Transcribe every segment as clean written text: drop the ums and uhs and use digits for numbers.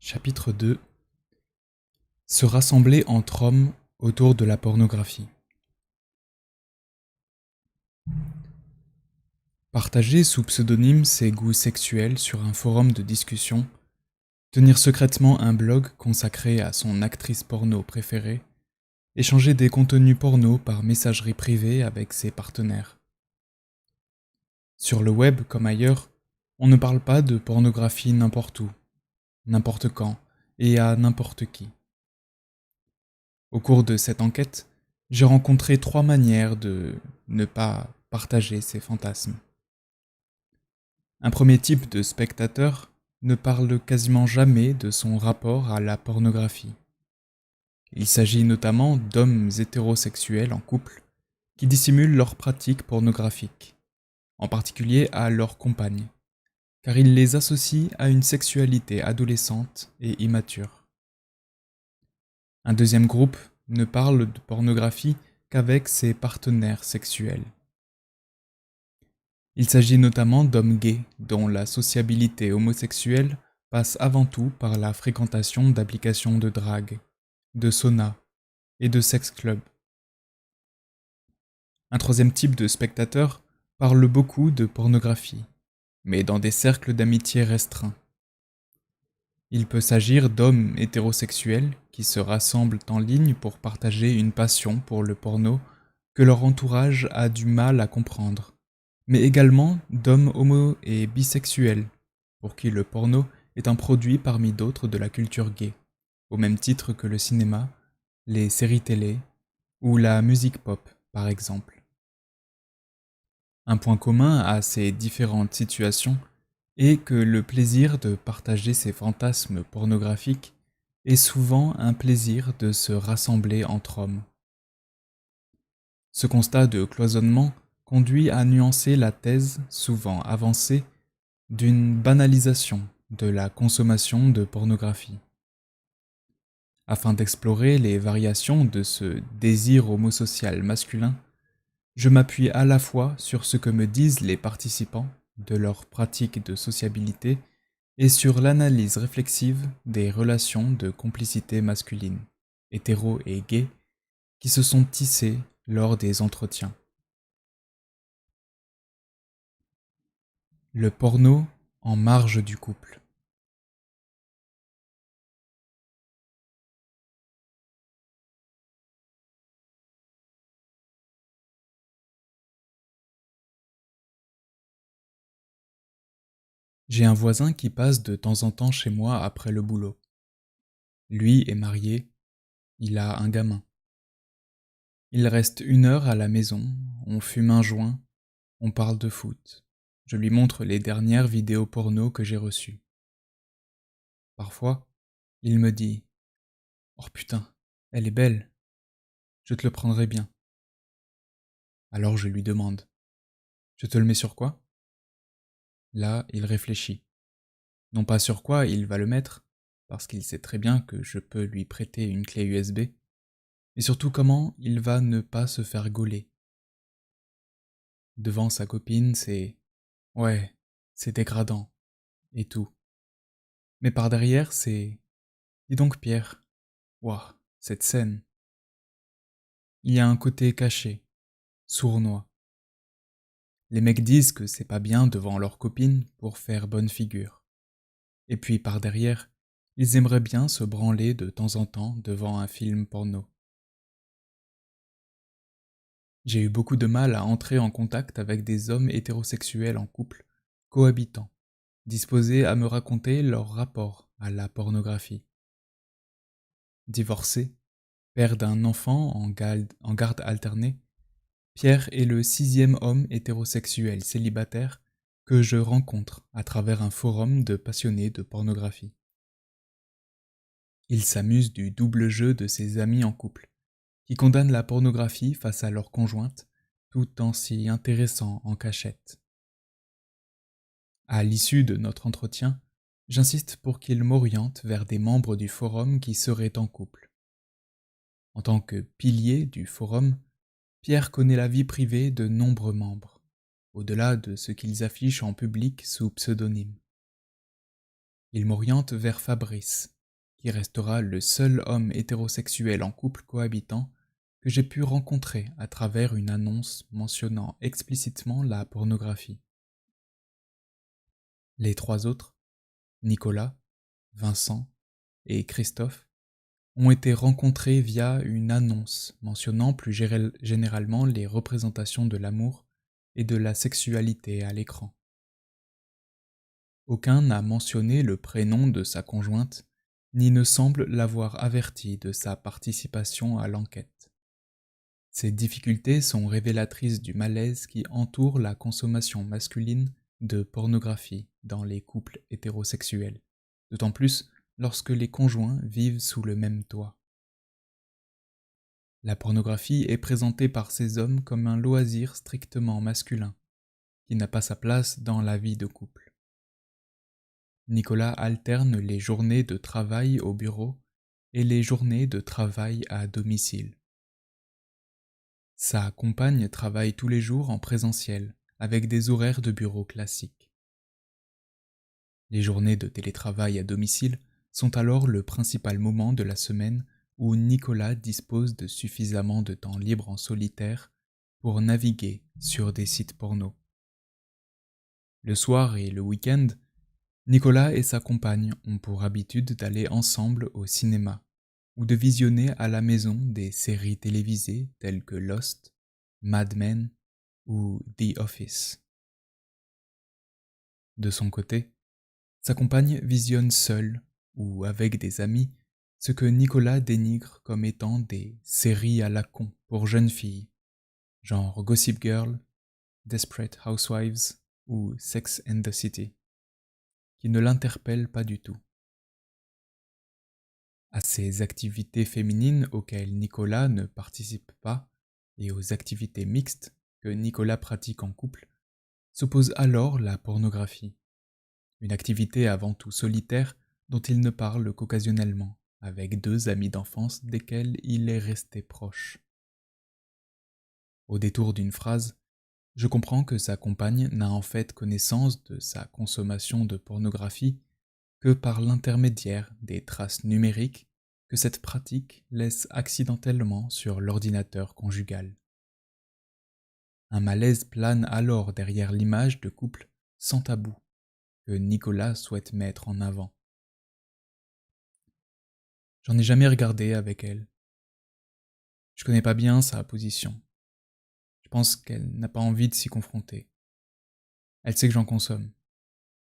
Chapitre 2. Se rassembler entre hommes autour de la pornographie. Partager sous pseudonyme ses goûts sexuels sur un forum de discussion, tenir secrètement un blog consacré à son actrice porno préférée, échanger des contenus porno par messagerie privée avec ses partenaires. Sur le web comme ailleurs, on ne parle pas de pornographie n'importe où, n'importe quand et à n'importe qui. Au cours de cette enquête, j'ai rencontré 3 manières de ne pas partager ses fantasmes. Un premier type de spectateur ne parle quasiment jamais de son rapport à la pornographie. Il s'agit notamment d'hommes hétérosexuels en couple qui dissimulent leurs pratiques pornographiques, en particulier à leurs compagnes, car ils les associent à une sexualité adolescente et immature. Un deuxième groupe ne parle de pornographie qu'avec ses partenaires sexuels. Il s'agit notamment d'hommes gays dont la sociabilité homosexuelle passe avant tout par la fréquentation d'applications de drague, de sauna et de sex clubs. Un troisième type de spectateur parle beaucoup de pornographie, mais dans des cercles d'amitié restreints. Il peut s'agir d'hommes hétérosexuels qui se rassemblent en ligne pour partager une passion pour le porno que leur entourage a du mal à comprendre, mais également d'hommes homo et bisexuels, pour qui le porno est un produit parmi d'autres de la culture gay, au même titre que le cinéma, les séries télé ou la musique pop, par exemple. Un point commun à ces différentes situations est que le plaisir de partager ses fantasmes pornographiques est souvent un plaisir de se rassembler entre hommes. Ce constat de cloisonnement conduit à nuancer la thèse, souvent avancée, d'une banalisation de la consommation de pornographie. Afin d'explorer les variations de ce désir homosocial masculin, je m'appuie à la fois sur ce que me disent les participants de leurs pratiques de sociabilité et sur l'analyse réflexive des relations de complicité masculine, hétéro et gay, qui se sont tissées lors des entretiens. Le porno en marge du couple. J'ai un voisin qui passe de temps en temps chez moi après le boulot. Lui est marié, il a un gamin. Il reste 1 heure à la maison, on fume un joint, on parle de foot. Je lui montre les dernières vidéos porno que j'ai reçues. Parfois, il me dit « Oh putain, elle est belle, je te le prendrai bien. » Alors je lui demande « Je te le mets sur quoi ?» Là, il réfléchit. Non pas sur quoi il va le mettre, parce qu'il sait très bien que je peux lui prêter une clé USB, mais surtout comment il va ne pas se faire gauler. Devant sa copine, c'est « Ouais, c'est dégradant, et tout. » Mais par derrière, c'est « Dis donc Pierre, ouah, cette scène. » Il y a un côté caché, sournois. Les mecs disent que c'est pas bien devant leur copine pour faire bonne figure. Et puis par derrière, ils aimeraient bien se branler de temps en temps devant un film porno. J'ai eu beaucoup de mal à entrer en contact avec des hommes hétérosexuels en couple, cohabitants, disposés à me raconter leur rapport à la pornographie. Divorcé, père d'un enfant en garde alternée, Pierre est le 6e homme hétérosexuel célibataire que je rencontre à travers un forum de passionnés de pornographie. Il s'amuse du double jeu de ses amis en couple, qui condamnent la pornographie face à leur conjointe, tout en s'y intéressant en cachette. À l'issue de notre entretien, j'insiste pour qu'il m'oriente vers des membres du forum qui seraient en couple. En tant que pilier du forum, Pierre connaît la vie privée de nombreux membres, au-delà de ce qu'ils affichent en public sous pseudonyme. Il m'oriente vers Fabrice, qui restera le seul homme hétérosexuel en couple cohabitant que j'ai pu rencontrer à travers une annonce mentionnant explicitement la pornographie. Les trois autres, Nicolas, Vincent et Christophe, ont été rencontrés via une annonce mentionnant plus généralement les représentations de l'amour et de la sexualité à l'écran. Aucun n'a mentionné le prénom de sa conjointe, ni ne semble l'avoir averti de sa participation à l'enquête. Ces difficultés sont révélatrices du malaise qui entoure la consommation masculine de pornographie dans les couples hétérosexuels, d'autant plus lorsque les conjoints vivent sous le même toit. La pornographie est présentée par ces hommes comme un loisir strictement masculin, qui n'a pas sa place dans la vie de couple. Nicolas alterne les journées de travail au bureau et les journées de travail à domicile. Sa compagne travaille tous les jours en présentiel, avec des horaires de bureau classiques. Les journées de télétravail à domicile sont alors le principal moment de la semaine où Nicolas dispose de suffisamment de temps libre en solitaire pour naviguer sur des sites porno. Le soir et le week-end, Nicolas et sa compagne ont pour habitude d'aller ensemble au cinéma ou de visionner à la maison des séries télévisées telles que Lost, Mad Men ou The Office. De son côté, sa compagne visionne seule ou avec des amis ce que Nicolas dénigre comme étant des séries à la con pour jeunes filles, genre Gossip Girl, Desperate Housewives ou Sex and the City, qui ne l'interpellent pas du tout. À ces activités féminines auxquelles Nicolas ne participe pas et aux activités mixtes que Nicolas pratique en couple, s'oppose alors la pornographie, une activité avant tout solitaire dont il ne parle qu'occasionnellement, avec deux amis d'enfance desquels il est resté proche. Au détour d'une phrase, je comprends que sa compagne n'a en fait connaissance de sa consommation de pornographie que par l'intermédiaire des traces numériques que cette pratique laisse accidentellement sur l'ordinateur conjugal. Un malaise plane alors derrière l'image de couple sans tabou que Nicolas souhaite mettre en avant. J'en ai jamais regardé avec elle. Je connais pas bien sa position. Je pense qu'elle n'a pas envie de s'y confronter. Elle sait que j'en consomme.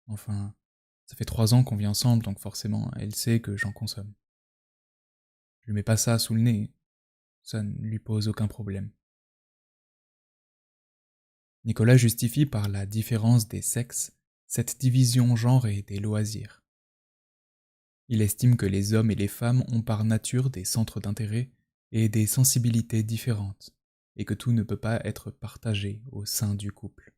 Enfin, ça fait 3 ans qu'on vit ensemble, donc forcément, elle sait que j'en consomme. Je lui mets pas ça sous le nez, ça ne lui pose aucun problème. Nicolas justifie par la différence des sexes cette division genrée des loisirs. Il estime que les hommes et les femmes ont par nature des centres d'intérêt et des sensibilités différentes, et que tout ne peut pas être partagé au sein du couple.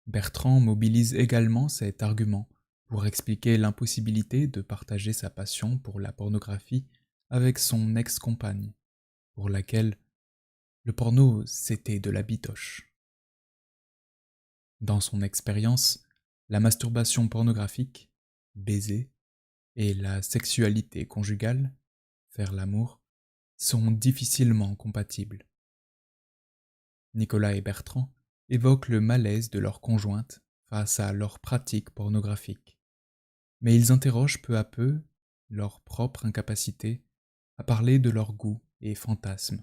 Bertrand mobilise également cet argument pour expliquer l'impossibilité de partager sa passion pour la pornographie avec son ex-compagne, pour laquelle le porno c'était de la bitoche. Dans son expérience, la masturbation pornographique, baiser, et la sexualité conjugale, faire l'amour, sont difficilement compatibles. Nicolas et Bertrand évoquent le malaise de leur conjointe face à leur pratique pornographique, mais ils interrogent peu à peu leur propre incapacité à parler de leurs goûts et fantasmes.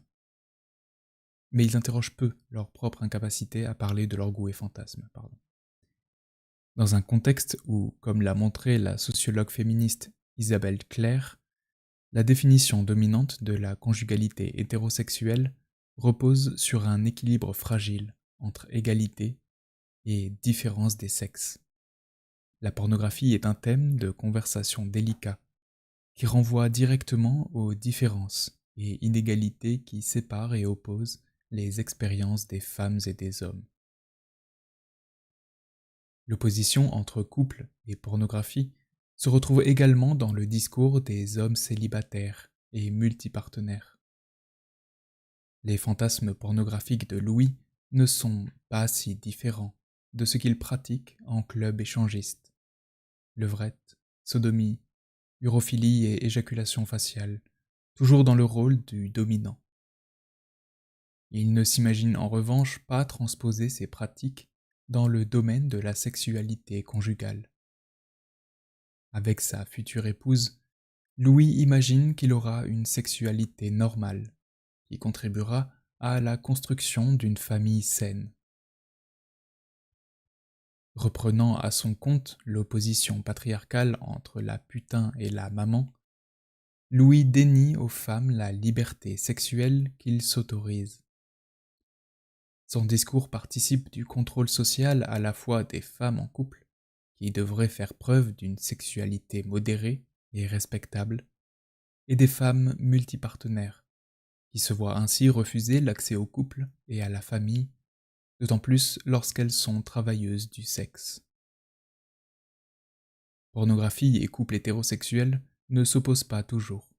Dans un contexte où, comme l'a montré la sociologue féministe Isabelle Claire, la définition dominante de la conjugalité hétérosexuelle repose sur un équilibre fragile entre égalité et différence des sexes. La pornographie est un thème de conversation délicat qui renvoie directement aux différences et inégalités qui séparent et opposent les expériences des femmes et des hommes. L'opposition entre couple et pornographie se retrouve également dans le discours des hommes célibataires et multipartenaires. Les fantasmes pornographiques de Louis ne sont pas si différents de ce qu'il pratique en club échangiste. Levrette, sodomie, urophilie et éjaculation faciale, toujours dans le rôle du dominant. Il ne s'imagine en revanche pas transposer ces pratiques dans le domaine de la sexualité conjugale. Avec sa future épouse, Louis imagine qu'il aura une sexualité normale, qui contribuera à la construction d'une famille saine. Reprenant à son compte l'opposition patriarcale entre la putain et la maman, Louis dénie aux femmes la liberté sexuelle qu'ils s'autorisent. Son discours participe du contrôle social à la fois des femmes en couple, qui devraient faire preuve d'une sexualité modérée et respectable, et des femmes multipartenaires, qui se voient ainsi refuser l'accès au couple et à la famille, d'autant plus lorsqu'elles sont travailleuses du sexe. Pornographie et couple hétérosexuel ne s'opposent pas toujours.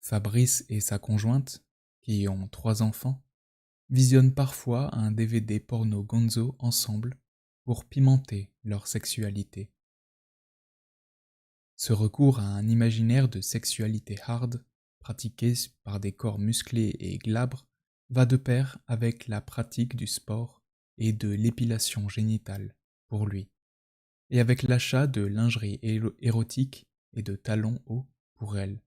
Fabrice et sa conjointe, qui ont 3 enfants, visionnent parfois un DVD porno gonzo ensemble pour pimenter leur sexualité. Ce recours à un imaginaire de sexualité hard, pratiqué par des corps musclés et glabres, va de pair avec la pratique du sport et de l'épilation génitale, pour lui, et avec l'achat de lingerie érotique et de talons hauts pour elle,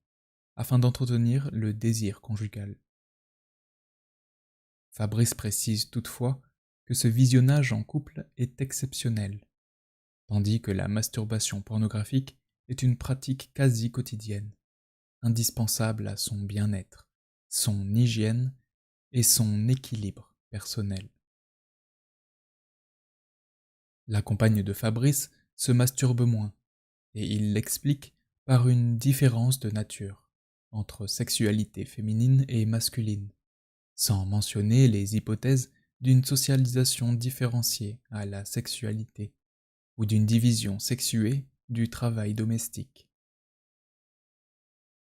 afin d'entretenir le désir conjugal. Fabrice précise toutefois que ce visionnage en couple est exceptionnel, tandis que la masturbation pornographique est une pratique quasi quotidienne, indispensable à son bien-être, son hygiène et son équilibre personnel. La compagne de Fabrice se masturbe moins, et il l'explique par une différence de nature entre sexualité féminine et masculine, sans mentionner les hypothèses d'une socialisation différenciée à la sexualité ou d'une division sexuée du travail domestique.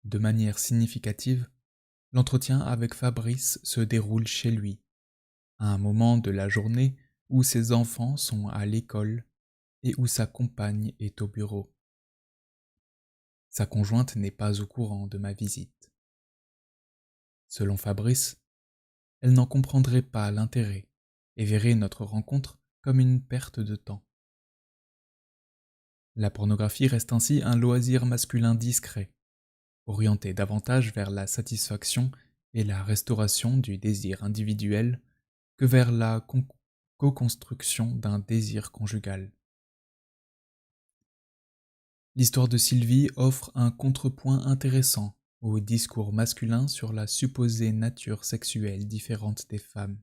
De manière significative, l'entretien avec Fabrice se déroule chez lui, à un moment de la journée où ses enfants sont à l'école et où sa compagne est au bureau. Sa conjointe n'est pas au courant de ma visite. Selon Fabrice, elle n'en comprendrait pas l'intérêt et verrait notre rencontre comme une perte de temps. La pornographie reste ainsi un loisir masculin discret, orienté davantage vers la satisfaction et la restauration du désir individuel que vers la co-construction d'un désir conjugal. L'histoire de Sylvie offre un contrepoint intéressant au discours masculin sur la supposée nature sexuelle différente des femmes.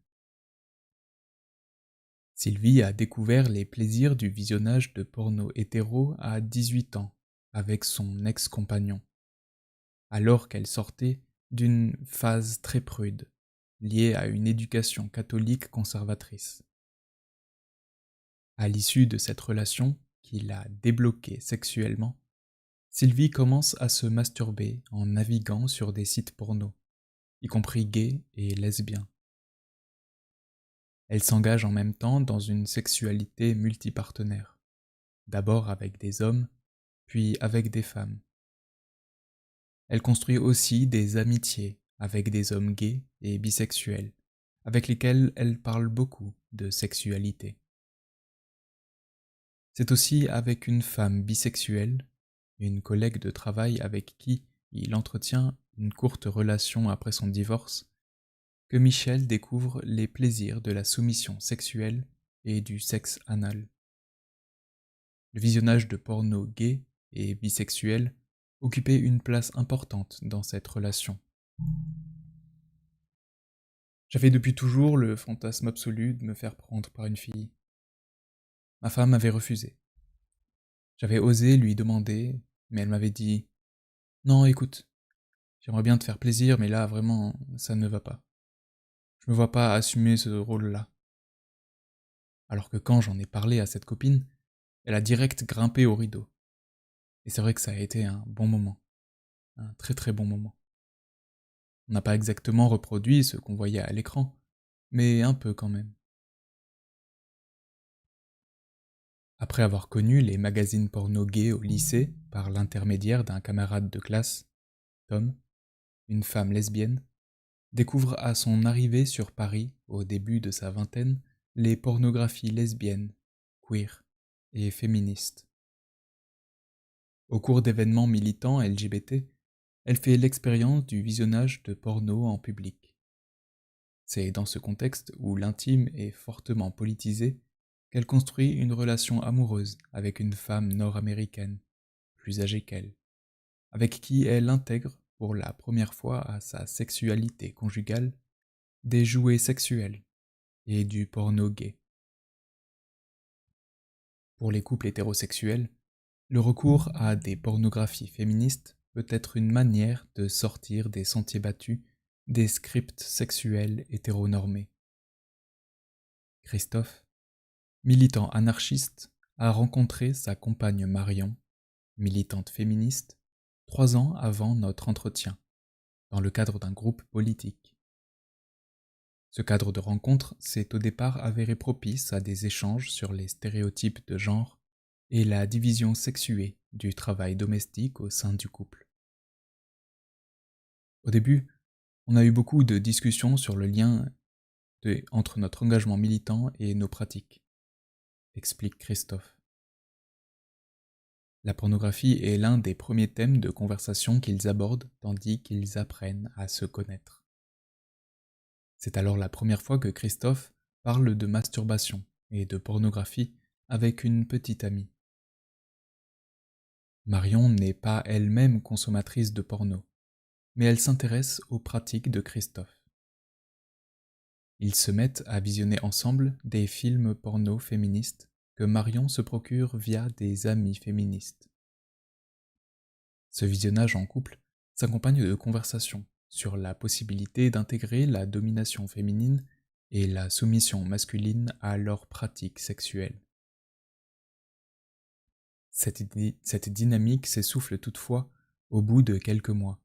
Sylvie a découvert les plaisirs du visionnage de porno hétéro à 18 ans avec son ex-compagnon, alors qu'elle sortait d'une phase très prude, liée à une éducation catholique conservatrice. À l'issue de cette relation, qui l'a débloquée sexuellement, Sylvie commence à se masturber en naviguant sur des sites porno, y compris gays et lesbiens. Elle s'engage en même temps dans une sexualité multipartenaire, d'abord avec des hommes, puis avec des femmes. Elle construit aussi des amitiés avec des hommes gays et bisexuels, avec lesquels elle parle beaucoup de sexualité. C'est aussi avec une femme bisexuelle, une collègue de travail avec qui il entretient une courte relation après son divorce, que Michel découvre les plaisirs de la soumission sexuelle et du sexe anal. Le visionnage de porno gay et bisexuel occupait une place importante dans cette relation. J'avais depuis toujours le fantasme absolu de me faire prendre par une fille. Ma femme avait refusé. J'avais osé lui demander, mais elle m'avait dit « Non, écoute, j'aimerais bien te faire plaisir, mais là, vraiment, ça ne va pas. Je me vois pas assumer ce rôle-là. » Alors que quand j'en ai parlé à cette copine, elle a direct grimpé au rideau. Et c'est vrai que ça a été un bon moment. Un très très bon moment. On n'a pas exactement reproduit ce qu'on voyait à l'écran, mais un peu quand même. Après avoir connu les magazines porno gays au lycée par l'intermédiaire d'un camarade de classe, Tom, une femme lesbienne, découvre à son arrivée sur Paris, au début de sa vingtaine, les pornographies lesbiennes, queer et féministes. Au cours d'événements militants LGBT, elle fait l'expérience du visionnage de porno en public. C'est dans ce contexte où l'intime est fortement politisé qu'elle construit une relation amoureuse avec une femme nord-américaine, plus âgée qu'elle, avec qui elle intègre pour la première fois à sa sexualité conjugale des jouets sexuels et du porno gay. Pour les couples hétérosexuels, le recours à des pornographies féministes peut être une manière de sortir des sentiers battus des scripts sexuels hétéronormés. Christophe, militant anarchiste, a rencontré sa compagne Marion, militante féministe, 3 ans avant notre entretien, dans le cadre d'un groupe politique. Ce cadre de rencontre s'est au départ avéré propice à des échanges sur les stéréotypes de genre et la division sexuée du travail domestique au sein du couple. Au début, on a eu beaucoup de discussions sur le lien entre notre engagement militant et nos pratiques, explique Christophe. La pornographie est l'un des premiers thèmes de conversation qu'ils abordent tandis qu'ils apprennent à se connaître. C'est alors la première fois que Christophe parle de masturbation et de pornographie avec une petite amie. Marion n'est pas elle-même consommatrice de porno, mais elle s'intéresse aux pratiques de Christophe. Ils se mettent à visionner ensemble des films porno féministes que Marion se procure via des amis féministes. Ce visionnage en couple s'accompagne de conversations sur la possibilité d'intégrer la domination féminine et la soumission masculine à leurs pratiques sexuelles. Cette dynamique s'essouffle toutefois au bout de quelques mois,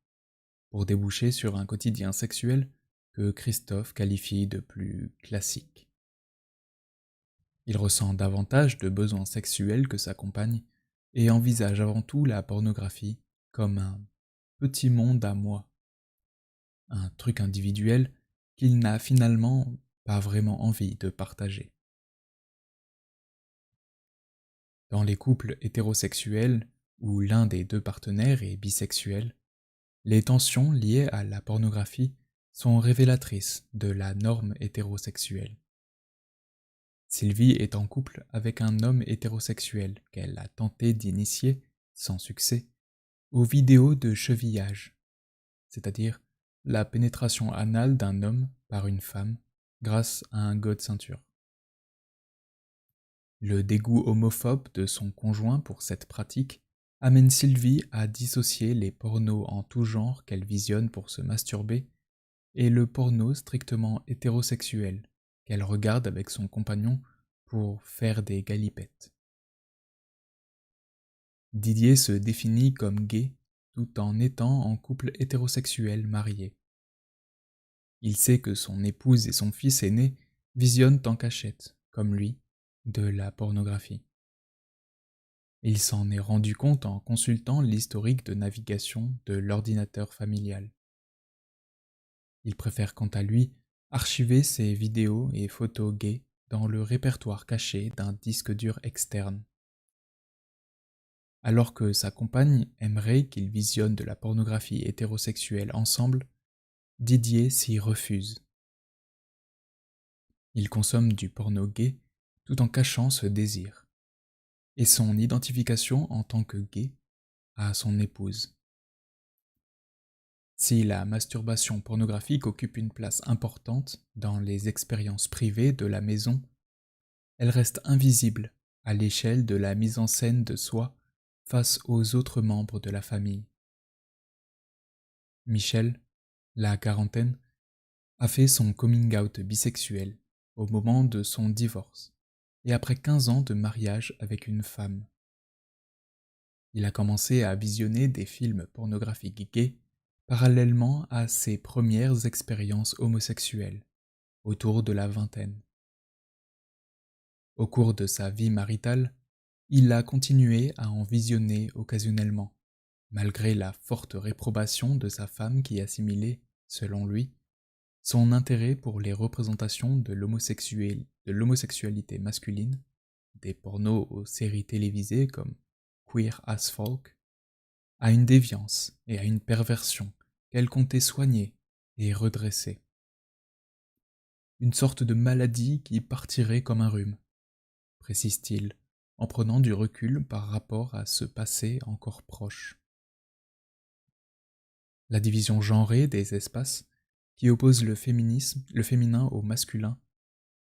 pour déboucher sur un quotidien sexuel que Christophe qualifie de plus classique. Il ressent davantage de besoins sexuels que sa compagne et envisage avant tout la pornographie comme un petit monde à moi, un truc individuel qu'il n'a finalement pas vraiment envie de partager. Dans les couples hétérosexuels, où l'un des deux partenaires est bisexuel, les tensions liées à la pornographie sont révélatrices de la norme hétérosexuelle. Sylvie est en couple avec un homme hétérosexuel qu'elle a tenté d'initier, sans succès, aux vidéos de chevillage, c'est-à-dire la pénétration anale d'un homme par une femme grâce à un god ceinture. Le dégoût homophobe de son conjoint pour cette pratique amène Sylvie à dissocier les pornos en tout genre qu'elle visionne pour se masturber et le porno strictement hétérosexuel qu'elle regarde avec son compagnon pour faire des galipettes. Didier se définit comme gay tout en étant en couple hétérosexuel marié. Il sait que son épouse et son fils aîné visionnent en cachette, comme lui, de la pornographie. Il s'en est rendu compte en consultant l'historique de navigation de l'ordinateur familial. Il préfère quant à lui archiver ses vidéos et photos gays dans le répertoire caché d'un disque dur externe. Alors que sa compagne aimerait qu'ils visionnent de la pornographie hétérosexuelle ensemble, Didier s'y refuse. Il consomme du porno gay tout en cachant ce désir, et son identification en tant que gay à son épouse. Si la masturbation pornographique occupe une place importante dans les expériences privées de la maison, elle reste invisible à l'échelle de la mise en scène de soi face aux autres membres de la famille. Michel, la quarantaine, a fait son coming out bisexuel au moment de son divorce et après 15 ans de mariage avec une femme. Il a commencé à visionner des films pornographiques gays parallèlement à ses premières expériences homosexuelles, autour de la vingtaine. Au cours de sa vie maritale, il a continué à en visionner occasionnellement, malgré la forte réprobation de sa femme qui assimilait, selon lui, son intérêt pour les représentations de l'homosexualité masculine, des pornos aux séries télévisées comme Queer as Folk, à une déviance et à une perversion qu'elle comptait soigner et redresser. Une sorte de maladie qui partirait comme un rhume, précise-t-il, en prenant du recul par rapport à ce passé encore proche. La division genrée des espaces, qui oppose le féminin au masculin,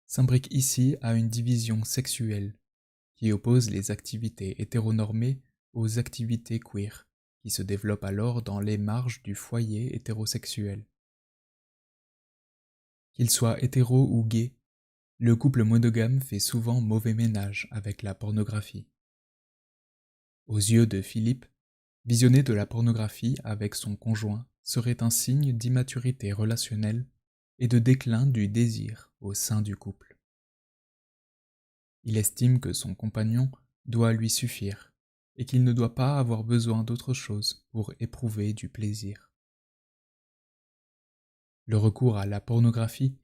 s'imbrique ici à une division sexuelle, qui oppose les activités hétéronormées aux activités queer, qui se développent alors dans les marges du foyer hétérosexuel. Qu'il soit hétéro ou gay, le couple monogame fait souvent mauvais ménage avec la pornographie. Aux yeux de Philippe, visionner de la pornographie avec son conjoint serait un signe d'immaturité relationnelle et de déclin du désir au sein du couple. Il estime que son compagnon doit lui suffire et qu'il ne doit pas avoir besoin d'autre chose pour éprouver du plaisir. Le recours à la pornographie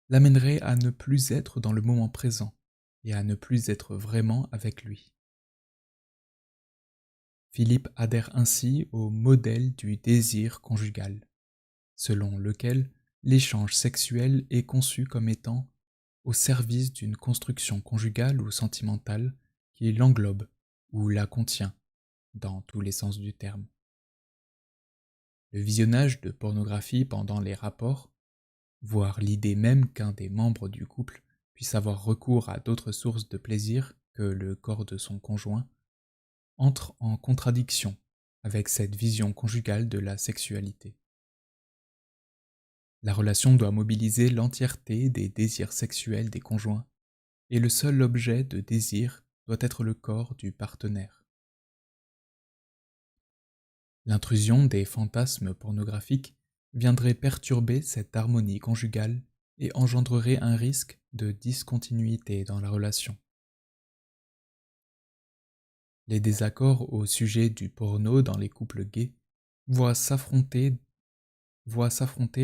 l'amènerait à ne plus être dans le moment présent et à ne plus être vraiment avec lui. Philippe adhère ainsi au modèle du désir conjugal, selon lequel l'échange sexuel est conçu comme étant au service d'une construction conjugale ou sentimentale qui l'englobe ou la contient, dans tous les sens du terme. Le visionnage de pornographie pendant les rapports, voire l'idée même qu'un des membres du couple puisse avoir recours à d'autres sources de plaisir que le corps de son conjoint, entre en contradiction avec cette vision conjugale de la sexualité. La relation doit mobiliser l'entièreté des désirs sexuels des conjoints, et le seul objet de désir doit être le corps du partenaire. L'intrusion des fantasmes pornographiques viendrait perturber cette harmonie conjugale et engendrerait un risque de discontinuité dans la relation. Les désaccords au sujet du porno dans les couples gays voient s'affronter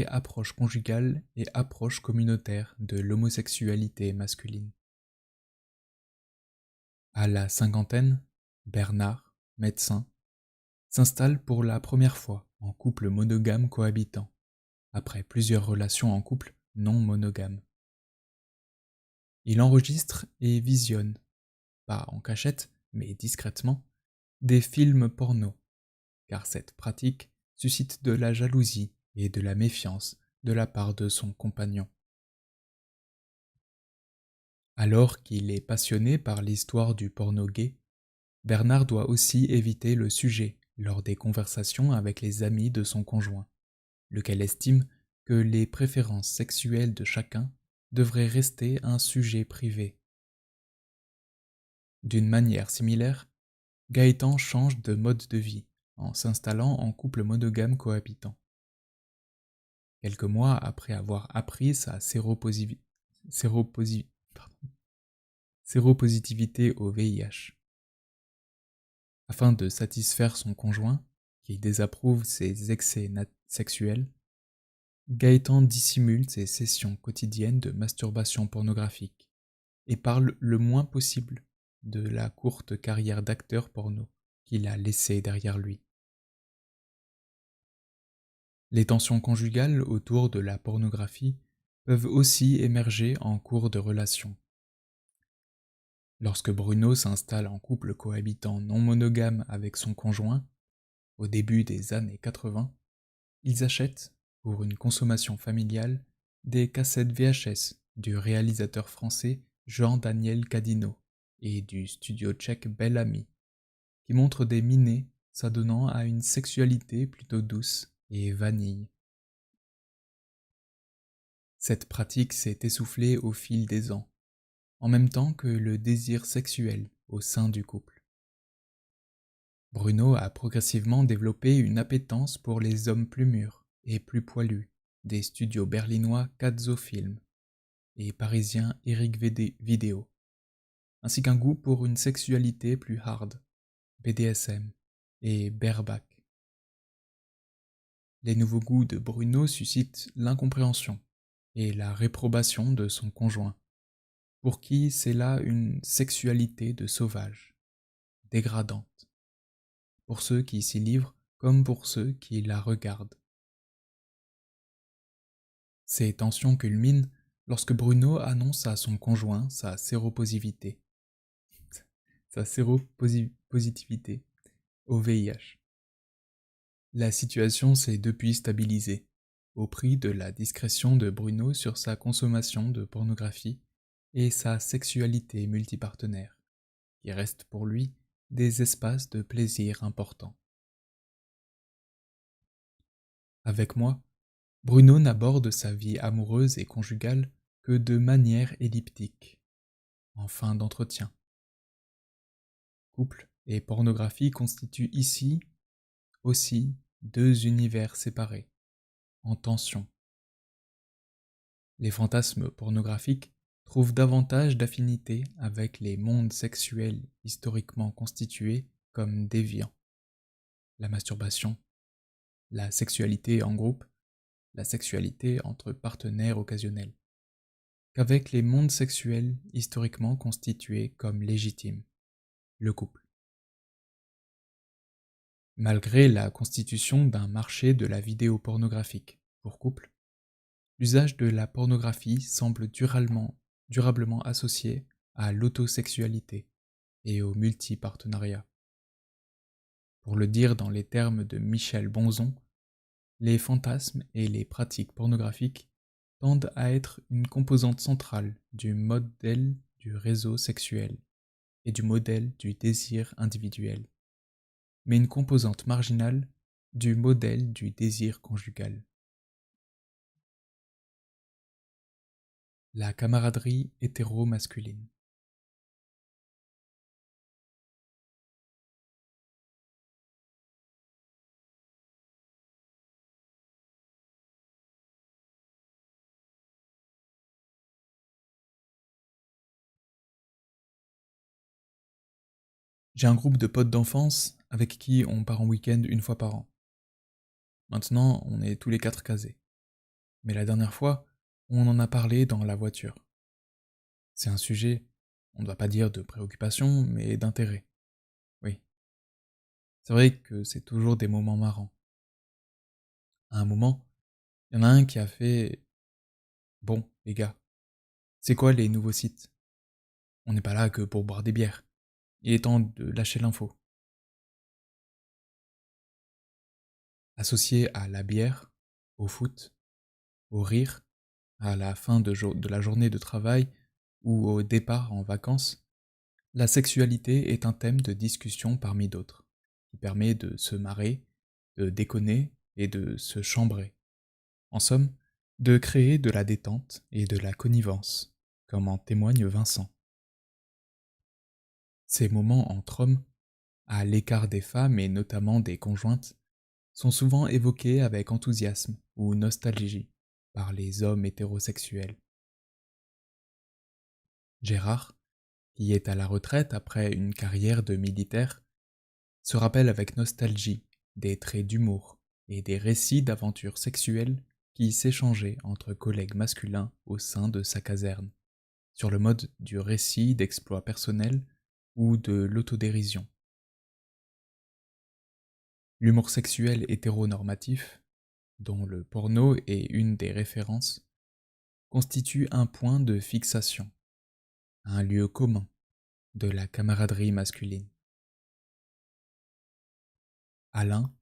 approche conjugale et approche communautaire de l'homosexualité masculine. À la cinquantaine, Bernard, médecin, s'installe pour la première fois en couple monogame cohabitant, après plusieurs relations en couple non monogames. Il enregistre et visionne, pas en cachette, mais discrètement, des films porno, car cette pratique suscite de la jalousie et de la méfiance de la part de son compagnon. Alors qu'il est passionné par l'histoire du porno gay, Bernard doit aussi éviter le sujet lors des conversations avec les amis de son conjoint, lequel estime que les préférences sexuelles de chacun devraient rester un sujet privé. D'une manière similaire, Gaëtan change de mode de vie en s'installant en couple monogame cohabitant. Quelques mois après avoir appris sa séropositivité au VIH. Afin de satisfaire son conjoint, qui désapprouve ses excès sexuels, Gaëtan dissimule ses sessions quotidiennes de masturbation pornographique et parle le moins possible de la courte carrière d'acteur porno qu'il a laissée derrière lui. Les tensions conjugales autour de la pornographie peuvent aussi émerger en cours de relation. Lorsque Bruno s'installe en couple cohabitant non monogame avec son conjoint, au début des années 80, ils achètent, pour une consommation familiale, des cassettes VHS du réalisateur français Jean-Daniel Cadino et du studio tchèque Bel Ami, qui montrent des minés s'adonnant à une sexualité plutôt douce et vanille. Cette pratique s'est essoufflée au fil des ans, en même temps que le désir sexuel au sein du couple. Bruno a progressivement développé une appétence pour les hommes plus mûrs et plus poilus des studios berlinois Katzo Film et parisien Eric Vidéo, ainsi qu'un goût pour une sexualité plus hard, BDSM et bareback. Les nouveaux goûts de Bruno suscitent l'incompréhension et la réprobation de son conjoint, pour qui c'est là une sexualité de sauvage, dégradante, pour ceux qui s'y livrent comme pour ceux qui la regardent. Ces tensions culminent lorsque Bruno annonce à son conjoint sa séropositivité, sa séropositivité au VIH. La situation s'est depuis stabilisée, au prix de la discrétion de Bruno sur sa consommation de pornographie et sa sexualité multipartenaire, qui restent pour lui des espaces de plaisir importants. Avec moi, Bruno n'aborde sa vie amoureuse et conjugale que de manière elliptique, en fin d'entretien. Couple et pornographie constituent ici aussi deux univers séparés, en tension. Les fantasmes pornographiques trouvent davantage d'affinité avec les mondes sexuels historiquement constitués comme déviants. La masturbation, la sexualité en groupe, la sexualité entre partenaires occasionnels, qu'avec les mondes sexuels historiquement constitués comme légitimes, le couple. Malgré la constitution d'un marché de la vidéo pornographique pour couple, l'usage de la pornographie semble durablement associé à l'autosexualité et au multipartenariat. Pour le dire dans les termes de Michel Bonzon, les fantasmes et les pratiques pornographiques tendent à être une composante centrale du modèle du réseau sexuel et du modèle du désir individuel, mais une composante marginale du modèle du désir conjugal. La camaraderie hétéro-masculine. J'ai un groupe de potes d'enfance avec qui on part en week-end une fois par an. Maintenant, on est tous les quatre casés. Mais la dernière fois, on en a parlé dans la voiture. C'est un sujet, on ne va pas dire de préoccupation, mais d'intérêt. Oui. C'est vrai que c'est toujours des moments marrants. À un moment, il y en a un qui a fait: Bon, les gars, c'est quoi les nouveaux sites? On n'est pas là que pour boire des bières. Il est temps de lâcher l'info. Associé à la bière, au foot, au rire, à la fin de la journée de travail ou au départ en vacances, la sexualité est un thème de discussion parmi d'autres, qui permet de se marrer, de déconner et de se chambrer. En somme, de créer de la détente et de la connivence, comme en témoigne Vincent. Ces moments entre hommes, à l'écart des femmes et notamment des conjointes, sont souvent évoqués avec enthousiasme ou nostalgie par les hommes hétérosexuels. Gérard, qui est à la retraite après une carrière de militaire, se rappelle avec nostalgie des traits d'humour et des récits d'aventures sexuelles qui s'échangeaient entre collègues masculins au sein de sa caserne, sur le mode du récit d'exploits personnels ou de l'autodérision. L'humour sexuel hétéronormatif, dont le porno est une des références, constitue un point de fixation, un lieu commun de la camaraderie masculine. Alain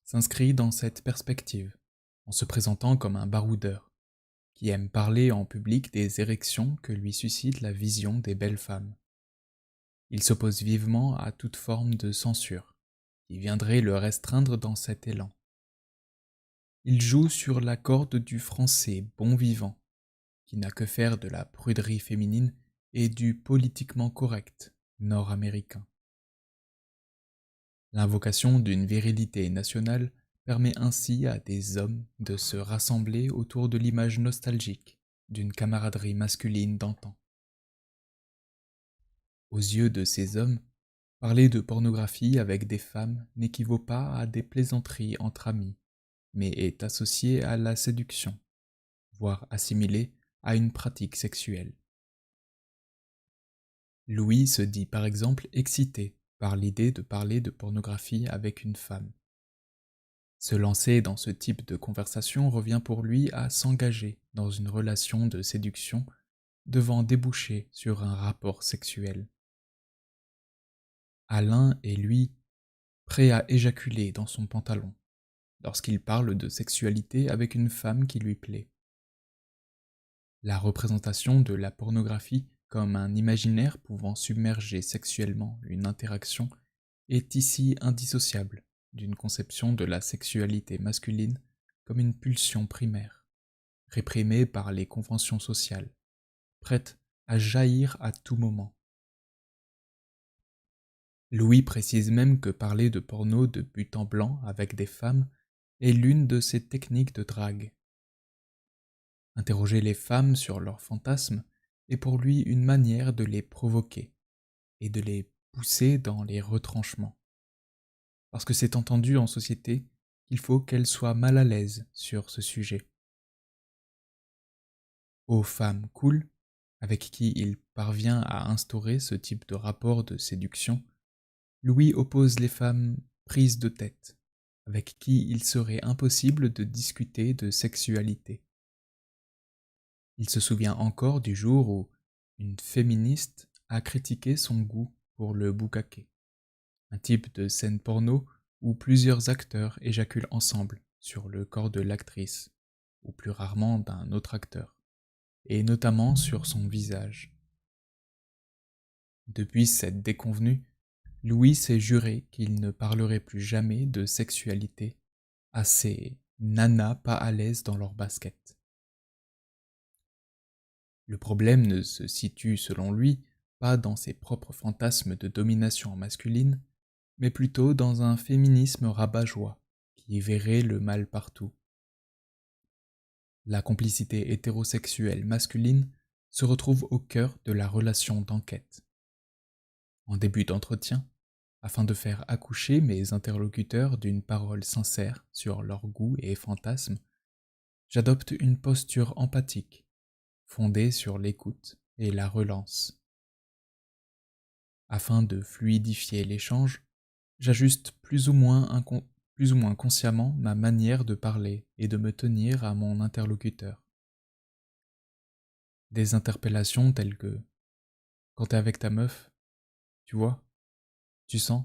s'inscrit dans cette perspective en se présentant comme un baroudeur qui aime parler en public des érections que lui suscite la vision des belles femmes. Il s'oppose vivement à toute forme de censure qui viendrait le restreindre dans cet élan. Il joue sur la corde du français bon vivant, qui n'a que faire de la pruderie féminine et du politiquement correct nord-américain. L'invocation d'une virilité nationale permet ainsi à des hommes de se rassembler autour de l'image nostalgique d'une camaraderie masculine d'antan. Aux yeux de ces hommes, parler de pornographie avec des femmes n'équivaut pas à des plaisanteries entre amis, mais est associé à la séduction, voire assimilé à une pratique sexuelle. Louis se dit par exemple excité par l'idée de parler de pornographie avec une femme. Se lancer dans ce type de conversation revient pour lui à s'engager dans une relation de séduction devant déboucher sur un rapport sexuel. Alain est lui prêt à éjaculer dans son pantalon lorsqu'il parle de sexualité avec une femme qui lui plaît. La représentation de la pornographie comme un imaginaire pouvant submerger sexuellement une interaction est ici indissociable d'une conception de la sexualité masculine comme une pulsion primaire, réprimée par les conventions sociales, prête à jaillir à tout moment. Louis précise même que parler de porno de but en blanc avec des femmes est l'une de ses techniques de drague. Interroger les femmes sur leurs fantasmes est pour lui une manière de les provoquer et de les pousser dans les retranchements. Parce que c'est entendu en société qu'il faut qu'elles soient mal à l'aise sur ce sujet. Aux femmes cool, avec qui il parvient à instaurer ce type de rapport de séduction, Louis oppose les femmes prises de tête, avec qui il serait impossible de discuter de sexualité. Il se souvient encore du jour où une féministe a critiqué son goût pour le bukkake, un type de scène porno où plusieurs acteurs éjaculent ensemble sur le corps de l'actrice, ou plus rarement d'un autre acteur, et notamment sur son visage. Depuis cette déconvenue, Louis s'est juré qu'il ne parlerait plus jamais de sexualité à ces nanas pas à l'aise dans leur basket. Le problème ne se situe, selon lui, pas dans ses propres fantasmes de domination masculine, mais plutôt dans un féminisme rabat-joie qui verrait le mal partout. La complicité hétérosexuelle masculine se retrouve au cœur de la relation d'enquête. En début d'entretien, afin de faire accoucher mes interlocuteurs d'une parole sincère sur leurs goûts et fantasmes, j'adopte une posture empathique, fondée sur l'écoute et la relance. Afin de fluidifier l'échange, j'ajuste plus ou moins consciemment ma manière de parler et de me tenir à mon interlocuteur. Des interpellations telles que quand t'es avec ta meuf, tu vois, tu sens,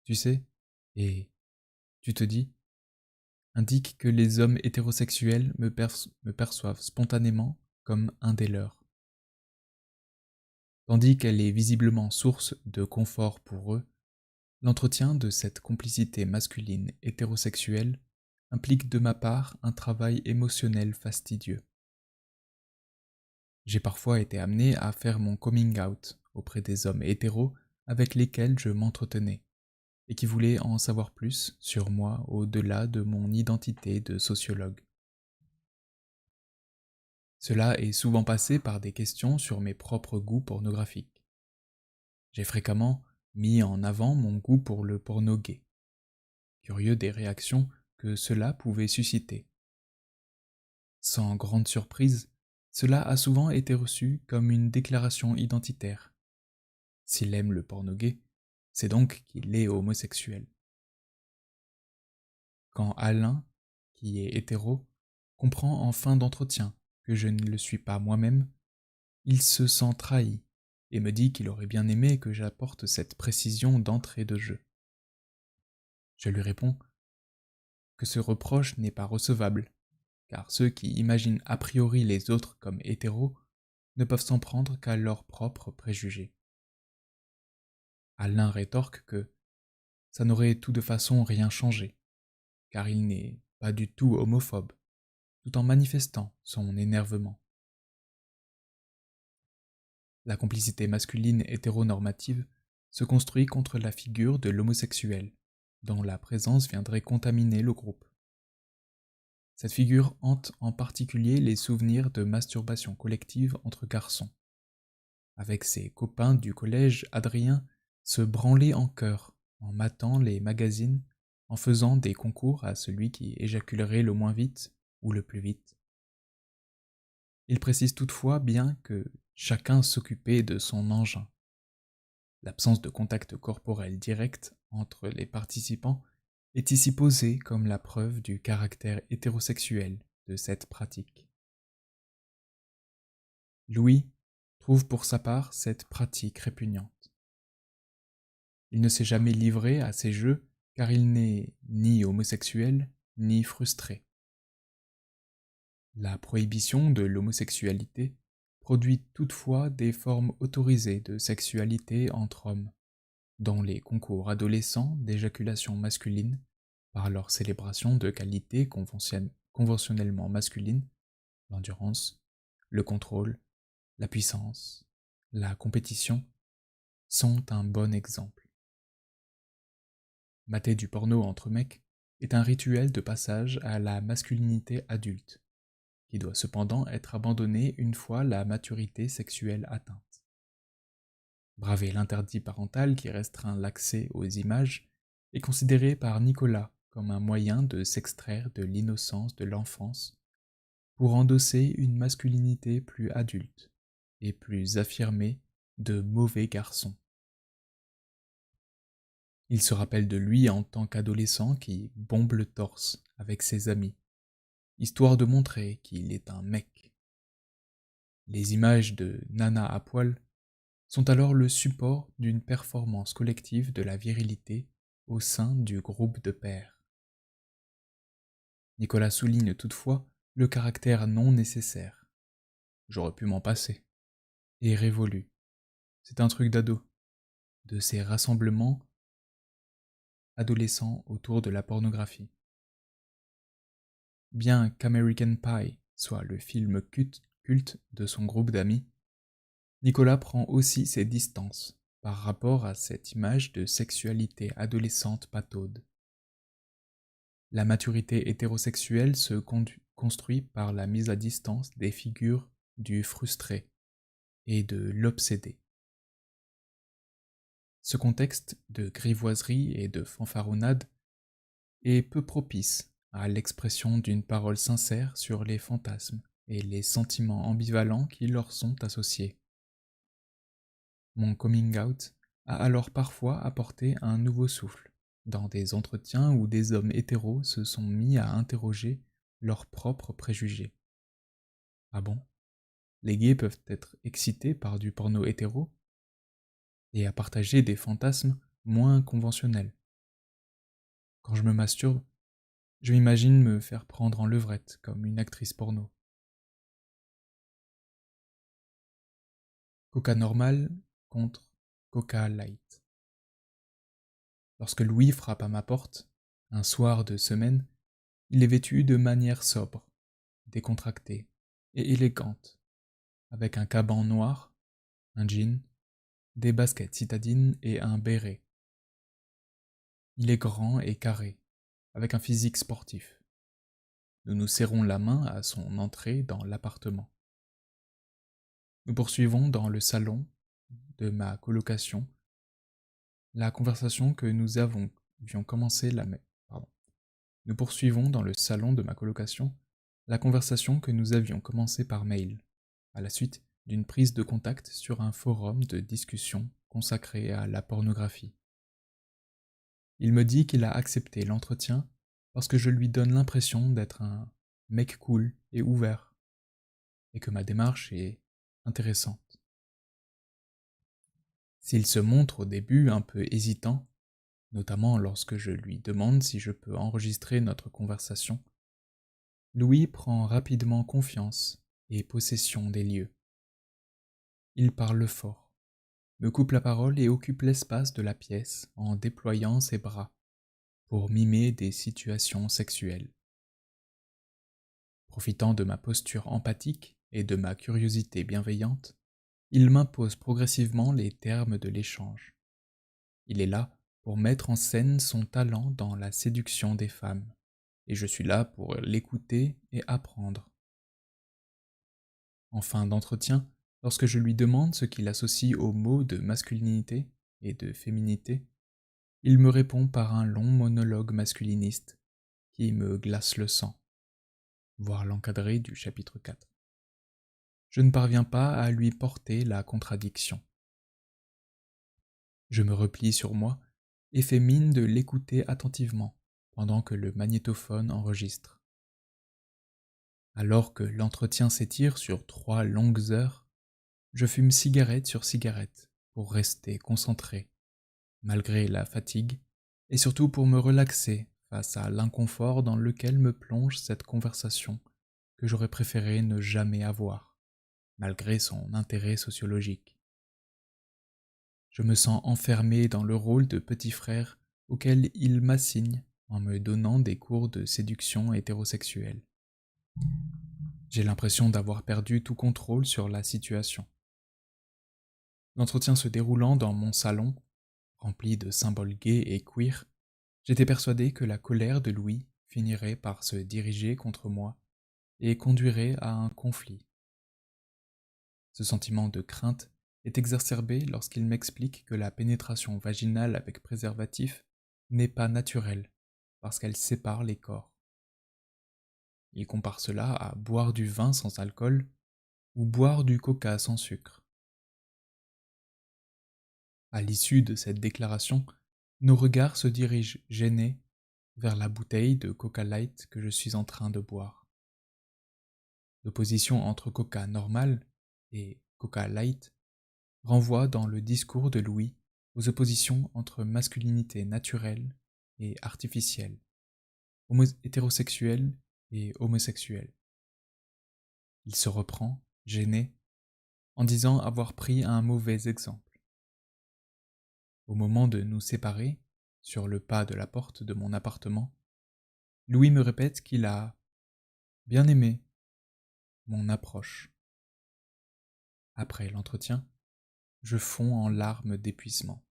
tu sais, et tu te dis, indiquent que les hommes hétérosexuels me perçoivent spontanément comme un des leurs. Tandis qu'elle est visiblement source de confort pour eux, l'entretien de cette complicité masculine hétérosexuelle implique de ma part un travail émotionnel fastidieux. J'ai parfois été amené à faire mon coming out auprès des hommes hétéros avec lesquels je m'entretenais, et qui voulaient en savoir plus sur moi au-delà de mon identité de sociologue. Cela est souvent passé par des questions sur mes propres goûts pornographiques. J'ai fréquemment mis en avant mon goût pour le porno gay, curieux des réactions que cela pouvait susciter. Sans grande surprise, cela a souvent été reçu comme une déclaration identitaire. S'il aime le porno gay, c'est donc qu'il est homosexuel. Quand Alain, qui est hétéro, comprend en fin d'entretien que je ne le suis pas moi-même, il se sent trahi et me dit qu'il aurait bien aimé que j'apporte cette précision d'entrée de jeu. Je lui réponds que ce reproche n'est pas recevable, car ceux qui imaginent a priori les autres comme hétéros ne peuvent s'en prendre qu'à leurs propres préjugés. Alain rétorque que ça n'aurait tout de façon rien changé, car il n'est pas du tout homophobe, tout en manifestant son énervement. La complicité masculine hétéronormative se construit contre la figure de l'homosexuel, dont la présence viendrait contaminer le groupe. Cette figure hante en particulier les souvenirs de masturbation collective entre garçons. avec ses copains du collège Adrien, se branler en chœur, en matant les magazines, en faisant des concours à celui qui éjaculerait le moins vite ou le plus vite. Il précise toutefois bien que chacun s'occupait de son engin. L'absence de contact corporel direct entre les participants est ici posée comme la preuve du caractère hétérosexuel de cette pratique. Louis trouve pour sa part cette pratique répugnante. Il ne s'est jamais livré à ces jeux car il n'est ni homosexuel ni frustré. La prohibition de l'homosexualité produit toutefois des formes autorisées de sexualité entre hommes, dont les concours adolescents d'éjaculation masculine, par leur célébration de qualités conventionnellement masculines, l'endurance, le contrôle, la puissance, la compétition, sont un bon exemple. Mater du porno entre mecs est un rituel de passage à la masculinité adulte, qui doit cependant être abandonné une fois la maturité sexuelle atteinte. Braver l'interdit parental qui restreint l'accès aux images est considéré par Nicolas comme un moyen de s'extraire de l'innocence de l'enfance pour endosser une masculinité plus adulte et plus affirmée de mauvais garçon. Il se rappelle de lui en tant qu'adolescent qui bombe le torse avec ses amis, histoire de montrer qu'il est un mec. Les images de Nana à poil sont alors le support d'une performance collective de la virilité au sein du groupe de pairs. Nicolas souligne toutefois le caractère non nécessaire. J'aurais pu m'en passer. Et révolu. C'est un truc d'ado. De ces rassemblements adolescents autour de la pornographie. Bien qu'American Pie soit le film culte de son groupe d'amis, Nicolas prend aussi ses distances par rapport à cette image de sexualité adolescente pataude. La maturité hétérosexuelle se construit par la mise à distance des figures du frustré et de l'obsédé. Ce contexte de grivoiserie et de fanfaronnade est peu propice à l'expression d'une parole sincère sur les fantasmes et les sentiments ambivalents qui leur sont associés. Mon coming out a alors parfois apporté un nouveau souffle, dans des entretiens où des hommes hétéros se sont mis à interroger leurs propres préjugés. Ah bon? Les gays peuvent être excités par du porno hétéro? Et à partager des fantasmes moins conventionnels. Quand je me masturbe, je m'imagine me faire prendre en levrette comme une actrice porno. Coca normal contre Coca light. Lorsque Louis frappe à ma porte, un soir de semaine, il est vêtu de manière sobre, décontractée et élégante, avec un caban noir, un jean, des baskets citadines et un béret. Il est grand et carré, avec un physique sportif. Nous nous serrons la main à son entrée dans l'appartement. Nous poursuivons dans le salon de ma colocation la conversation que nous avions commencé Nous poursuivons dans le salon de ma colocation la conversation que nous avions commencée par mail, à la suite d'une prise de contact sur un forum de discussion consacré à la pornographie. Il me dit qu'il a accepté l'entretien parce que je lui donne l'impression d'être un mec cool et ouvert, et que ma démarche est intéressante. S'il se montre au début un peu hésitant, notamment lorsque je lui demande si je peux enregistrer notre conversation, Louis prend rapidement confiance et possession des lieux. Il parle fort, me coupe la parole et occupe l'espace de la pièce en déployant ses bras pour mimer des situations sexuelles. Profitant de ma posture empathique et de ma curiosité bienveillante, il m'impose progressivement les termes de l'échange. Il est là pour mettre en scène son talent dans la séduction des femmes, et je suis là pour l'écouter et apprendre. En fin d'entretien, Lorsque je lui demande ce qu'il associe aux mots de masculinité et de féminité, il me répond par un long monologue masculiniste qui me glace le sang, voir l'encadré du chapitre 4. Je ne parviens pas à lui porter la contradiction. Je me replie sur moi et fais mine de l'écouter attentivement pendant que le magnétophone enregistre. Alors que l'entretien s'étire sur 3 longues heures, je fume cigarette sur cigarette pour rester concentré, malgré la fatigue, et surtout pour me relaxer face à l'inconfort dans lequel me plonge cette conversation que j'aurais préféré ne jamais avoir, malgré son intérêt sociologique. Je me sens enfermé dans le rôle de petit frère auquel il m'assigne en me donnant des cours de séduction hétérosexuelle. J'ai l'impression d'avoir perdu tout contrôle sur la situation. L'entretien se déroulant dans mon salon, rempli de symboles gays et queer, j'étais persuadé que la colère de Louis finirait par se diriger contre moi et conduirait à un conflit. Ce sentiment de crainte est exacerbé lorsqu'il m'explique que la pénétration vaginale avec préservatif n'est pas naturelle, parce qu'elle sépare les corps. Il compare cela à boire du vin sans alcool ou boire du coca sans sucre. À l'issue de cette déclaration, nos regards se dirigent gênés vers la bouteille de Coca Light que je suis en train de boire. L'opposition entre Coca normal et Coca Light renvoie dans le discours de Louis aux oppositions entre masculinité naturelle et artificielle, hétérosexuelle et homosexuelle. Il se reprend, gêné, en disant avoir pris un mauvais exemple. Au moment de nous séparer, sur le pas de la porte de mon appartement, Louis me répète qu'il a bien aimé mon approche. Après l'entretien, je fonds en larmes d'épuisement.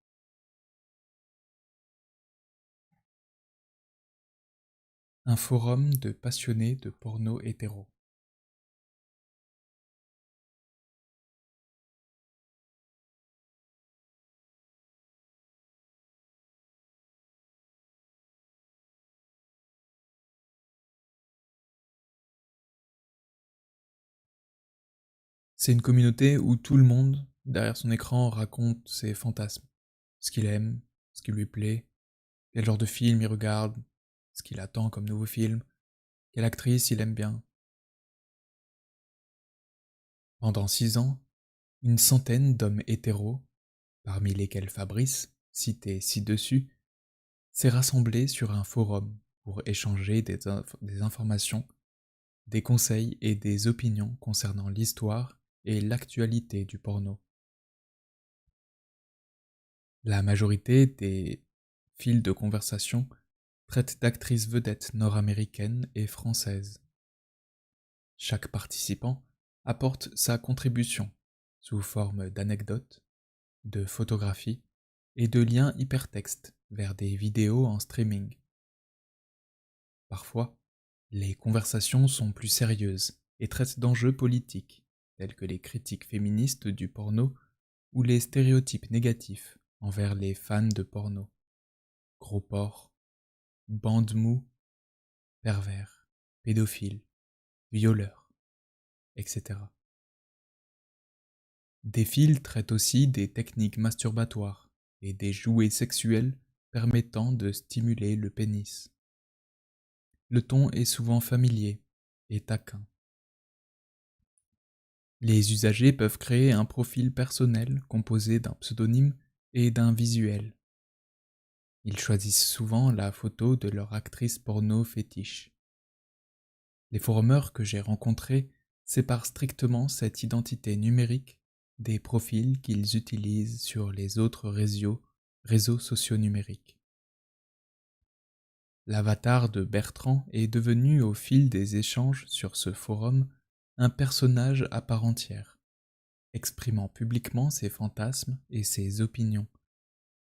Un forum de passionnés de porno hétéro. C'est une communauté où tout le monde, derrière son écran, raconte ses fantasmes, ce qu'il aime, ce qui lui plaît, quel genre de film il regarde, ce qu'il attend comme nouveau film, quelle actrice il aime bien. Pendant 6 ans, une centaine d'hommes hétéros, parmi lesquels Fabrice, cité ci-dessus, s'est rassemblé sur un forum pour échanger des informations, des conseils et des opinions concernant l'histoire et l'actualité du porno. La majorité des fils de conversation traitent d'actrices vedettes nord-américaines et françaises. Chaque participant apporte sa contribution sous forme d'anecdotes, de photographies et de liens hypertextes vers des vidéos en streaming. Parfois, les conversations sont plus sérieuses et traitent d'enjeux politiques, tels que les critiques féministes du porno ou les stéréotypes négatifs envers les fans de porno. Gros porc, bande mou, pervers, pédophile, violeur, etc. Des fils traitent aussi des techniques masturbatoires et des jouets sexuels permettant de stimuler le pénis. Le ton est souvent familier et taquin. Les usagers peuvent créer un profil personnel composé d'un pseudonyme et d'un visuel. Ils choisissent souvent la photo de leur actrice porno fétiche. Les forumers que j'ai rencontrés séparent strictement cette identité numérique des profils qu'ils utilisent sur les autres réseaux sociaux numériques. L'avatar de Bertrand est devenu au fil des échanges sur ce forum un personnage à part entière, exprimant publiquement ses fantasmes et ses opinions,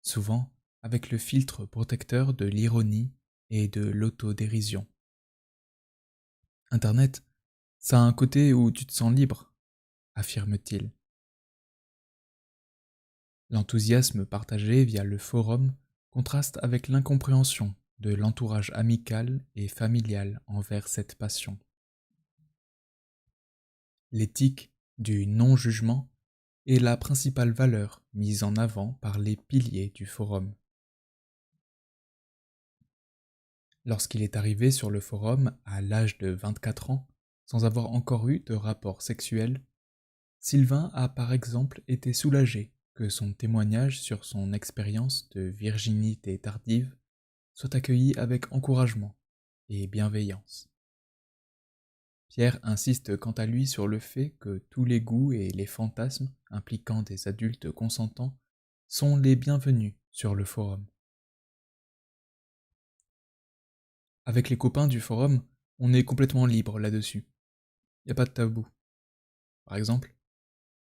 souvent avec le filtre protecteur de l'ironie et de l'autodérision. Internet, ça a un côté où tu te sens libre, affirme-t-il. L'enthousiasme partagé via le forum contraste avec l'incompréhension de l'entourage amical et familial envers cette passion. L'éthique du non-jugement est la principale valeur mise en avant par les piliers du forum. Lorsqu'il est arrivé sur le forum à l'âge de 24 ans, sans avoir encore eu de rapport sexuel, Sylvain a par exemple été soulagé que son témoignage sur son expérience de virginité tardive soit accueilli avec encouragement et bienveillance. Pierre insiste quant à lui sur le fait que tous les goûts et les fantasmes impliquant des adultes consentants sont les bienvenus sur le forum. Avec les copains du forum, on est complètement libre là-dessus. Y a pas de tabou. Par exemple,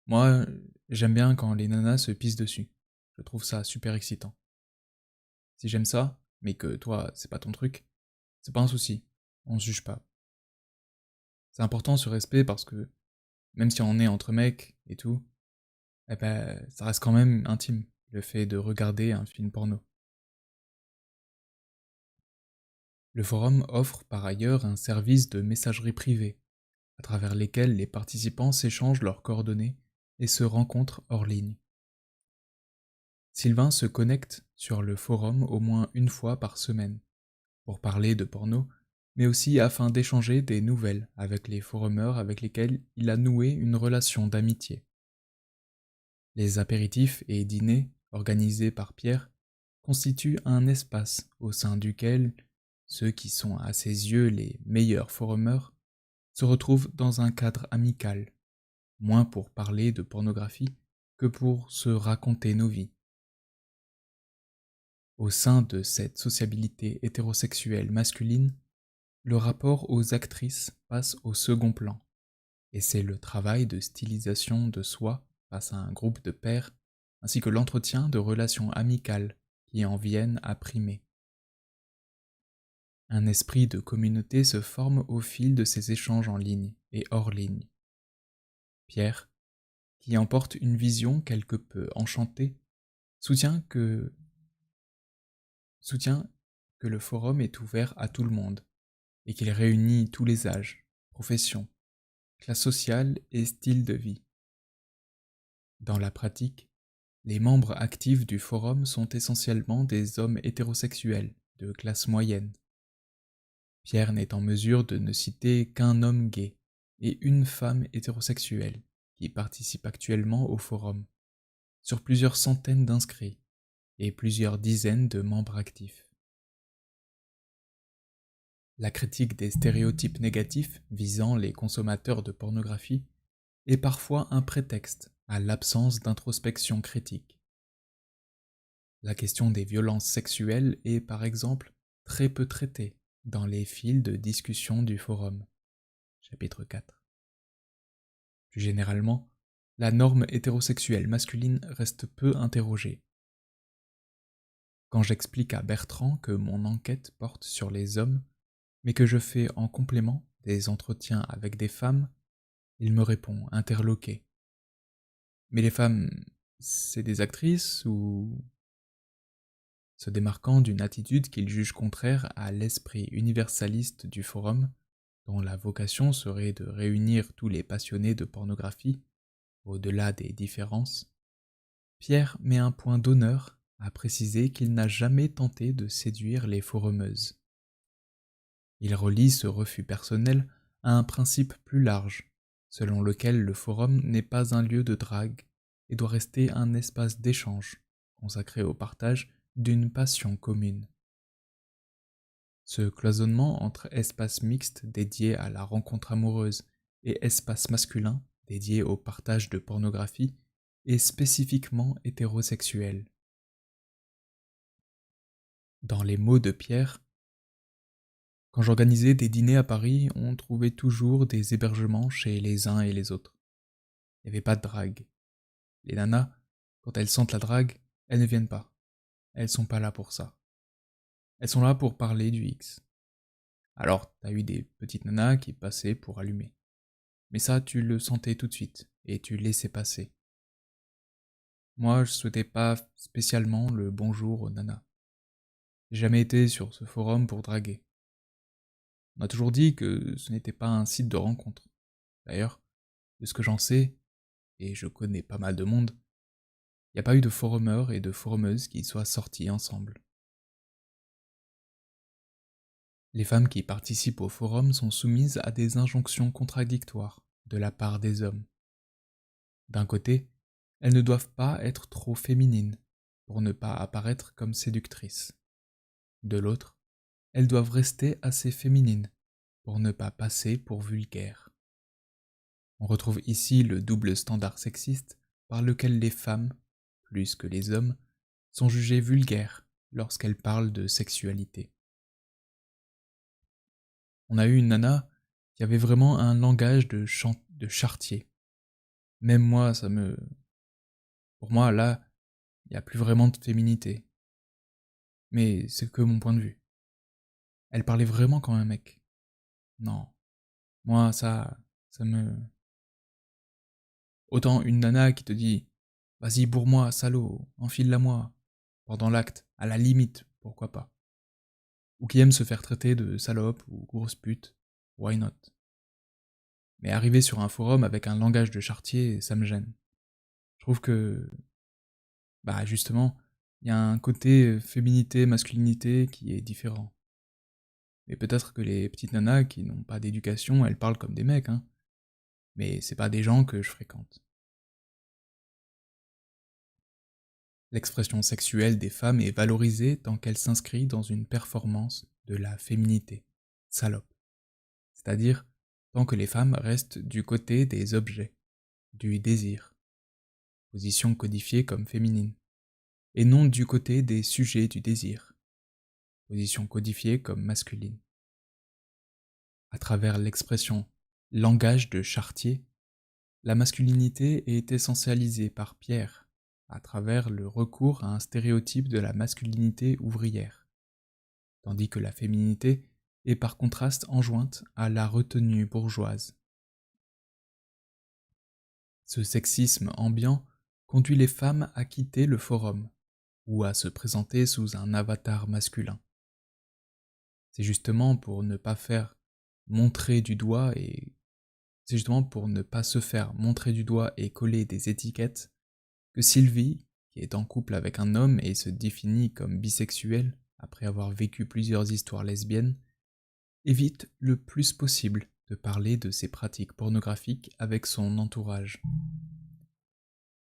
moi, j'aime bien quand les nanas se pissent dessus. Je trouve ça super excitant. Si j'aime ça, mais que toi, c'est pas ton truc, c'est pas un souci. On se juge pas. C'est important ce respect parce que, même si on est entre mecs et tout, eh ben, ça reste quand même intime, le fait de regarder un film porno. Le forum offre par ailleurs un service de messagerie privée, à travers lesquels les participants s'échangent leurs coordonnées et se rencontrent hors ligne. Sylvain se connecte sur le forum au moins une fois par semaine, pour parler de porno, mais aussi afin d'échanger des nouvelles avec les forumers avec lesquels il a noué une relation d'amitié. Les apéritifs et dîners, organisés par Pierre, constituent un espace au sein duquel ceux qui sont à ses yeux les meilleurs forumers se retrouvent dans un cadre amical, moins pour parler de pornographie que pour se raconter nos vies. Au sein de cette sociabilité hétérosexuelle masculine, le rapport aux actrices passe au second plan, et c'est le travail de stylisation de soi face à un groupe de pairs, ainsi que l'entretien de relations amicales qui en viennent à primer. Un esprit de communauté se forme au fil de ces échanges en ligne et hors ligne. Pierre, qui emporte une vision quelque peu enchantée, soutient que soutient que le forum est ouvert à tout le monde et qu'il réunit tous les âges, professions, classes sociales et styles de vie. Dans la pratique, les membres actifs du forum sont essentiellement des hommes hétérosexuels de classe moyenne. Pierre n'est en mesure de ne citer qu'un homme gay et une femme hétérosexuelle qui participent actuellement au forum, sur plusieurs centaines d'inscrits et plusieurs dizaines de membres actifs. La critique des stéréotypes négatifs visant les consommateurs de pornographie est parfois un prétexte à l'absence d'introspection critique. La question des violences sexuelles est par exemple très peu traitée dans les fils de discussion du forum. Chapitre 4. Plus généralement, la norme hétérosexuelle masculine reste peu interrogée. Quand j'explique à Bertrand que mon enquête porte sur les hommes, mais que je fais en complément des entretiens avec des femmes, il me répond, interloqué. Mais les femmes, c'est des actrices ou... Se démarquant d'une attitude qu'il juge contraire à l'esprit universaliste du forum, dont la vocation serait de réunir tous les passionnés de pornographie, au-delà des différences, Pierre met un point d'honneur à préciser qu'il n'a jamais tenté de séduire les forumeuses. Il relie ce refus personnel à un principe plus large, selon lequel le forum n'est pas un lieu de drague et doit rester un espace d'échange, consacré au partage d'une passion commune. Ce cloisonnement entre espace mixte dédié à la rencontre amoureuse et espace masculin dédié au partage de pornographie est spécifiquement hétérosexuel. Dans les mots de Pierre, quand j'organisais des dîners à Paris, on trouvait toujours des hébergements chez les uns et les autres. Il n'y avait pas de drague. Les nanas, quand elles sentent la drague, elles ne viennent pas. Elles sont pas là pour ça. Elles sont là pour parler du X. Alors, t'as eu des petites nanas qui passaient pour allumer. Mais ça, tu le sentais tout de suite, et tu laissais passer. Moi, je souhaitais pas spécialement le bonjour aux nanas. J'ai jamais été sur ce forum pour draguer. On m'a toujours dit que ce n'était pas un site de rencontre. D'ailleurs, de ce que j'en sais, et je connais pas mal de monde, il n'y a pas eu de forumeurs et de forumeuses qui soient sortis ensemble. Les femmes qui participent au forum sont soumises à des injonctions contradictoires de la part des hommes. D'un côté, elles ne doivent pas être trop féminines pour ne pas apparaître comme séductrices. De l'autre, elles doivent rester assez féminines pour ne pas passer pour vulgaires. On retrouve ici le double standard sexiste par lequel les femmes, plus que les hommes, sont jugées vulgaires lorsqu'elles parlent de sexualité. On a eu une nana qui avait vraiment un langage de charretier. Même moi, Pour moi, là, il n'y a plus vraiment de féminité. Mais c'est que mon point de vue. Elle parlait vraiment comme un mec. Non. Moi, ça me... Autant une nana qui te dit vas-y, bourre-moi, salaud, enfile-la-moi. Pendant l'acte, à la limite, pourquoi pas. Ou qui aime se faire traiter de salope ou grosse pute, why not. Mais arriver sur un forum avec un langage de charretier, ça me gêne. Je trouve que, bah justement, il y a un côté féminité, masculinité qui est différent. Mais peut-être que les petites nanas qui n'ont pas d'éducation, elles parlent comme des mecs, hein. Mais c'est pas des gens que je fréquente. L'expression sexuelle des femmes est valorisée tant qu'elle s'inscrit dans une performance de la féminité, salope. C'est-à-dire tant que les femmes restent du côté des objets, du désir, position codifiée comme féminine, et non du côté des sujets du désir, position codifiée comme masculine. À travers l'expression langage de charretier, la masculinité est essentialisée par Pierre à travers le recours à un stéréotype de la masculinité ouvrière, tandis que la féminité est par contraste enjointe à la retenue bourgeoise. Ce sexisme ambiant conduit les femmes à quitter le forum ou à se présenter sous un avatar masculin. C'est justement pour ne pas faire montrer du doigt et c'est justement pour ne pas se faire montrer du doigt et coller des étiquettes que Sylvie, qui est en couple avec un homme et se définit comme bisexuelle après avoir vécu plusieurs histoires lesbiennes, évite le plus possible de parler de ses pratiques pornographiques avec son entourage.